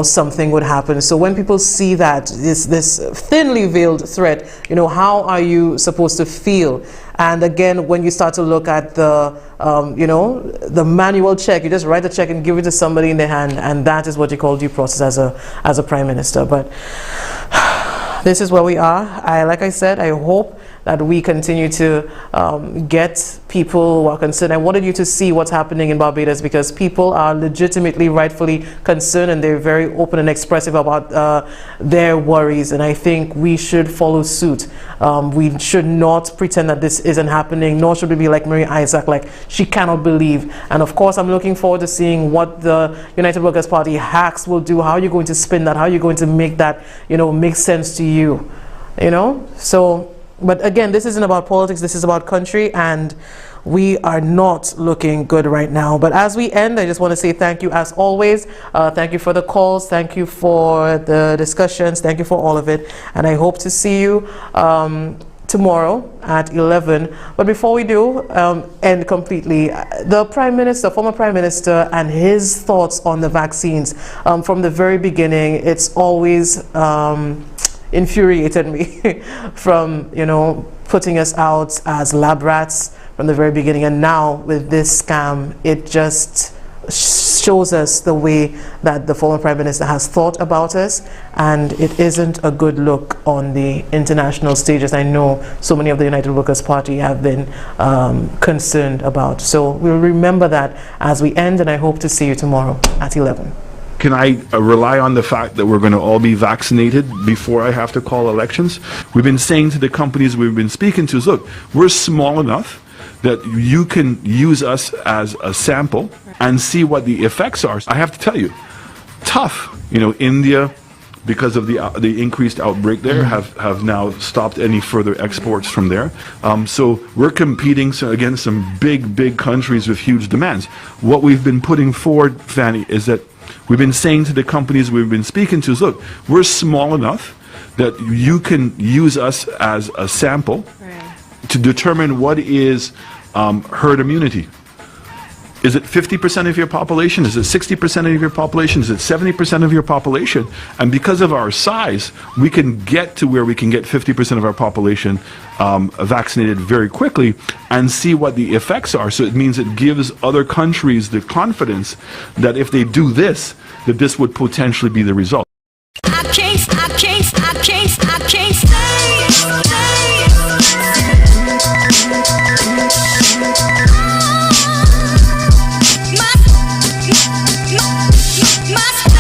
something would happen. So when people see that, this thinly veiled threat, how are you supposed to feel? And again, when you start to look at the, the manual check, you just write the check and give it to somebody in their hand, and that is what you call due process as a prime minister. But this is where we are. Like I said, I hope that we continue to get people who are concerned. I wanted you to see what's happening in Barbados because people are legitimately, rightfully concerned, and they're very open and expressive about their worries. And I think we should follow suit. We should not pretend that this isn't happening, nor should we be like Marie Isaac, like she cannot believe. And of course, I'm looking forward to seeing what the United Workers' Party hacks will do. How are you going to spin that? How are you going to make that, make sense to you? So. But again, this isn't about politics, this is about country, and we are not looking good right now. But as we end, I just want to say thank you as always. Thank you for the calls. Thank you for the discussions. Thank you for all of it. And I hope to see you tomorrow at 11. But before we do end completely, the Prime Minister, former Prime Minister, and his thoughts on the vaccines. From the very beginning, it's always infuriated me from, putting us out as lab rats from the very beginning. And now with this scam, it just shows us the way that the former Prime Minister has thought about us, and it isn't a good look on the international stages. I know so many of the United Workers' Party have been concerned about. So we'll remember that as we end, and I hope to see you tomorrow at 11. Can I rely on the fact that we're going to all be vaccinated before I have to call elections? We've been saying to the companies we've been speaking to, look, we're small enough that you can use us as a sample and see what the effects are. I have to tell you, tough. India, because of the increased outbreak there, have now stopped any further exports from there. So we're competing against some big countries with huge demands. What we've been putting forward, Fanny, is that we've been saying to the companies we've been speaking to, look, we're small enough that you can use us as a sample to determine what is herd immunity. Is it 50% of your population? Is it 60% of your population? Is it 70% of your population? And because of our size, we can get to where we can get 50% of our population vaccinated very quickly and see what the effects are. So it means it gives other countries the confidence that if they do this, that this would potentially be the result. I can't stay.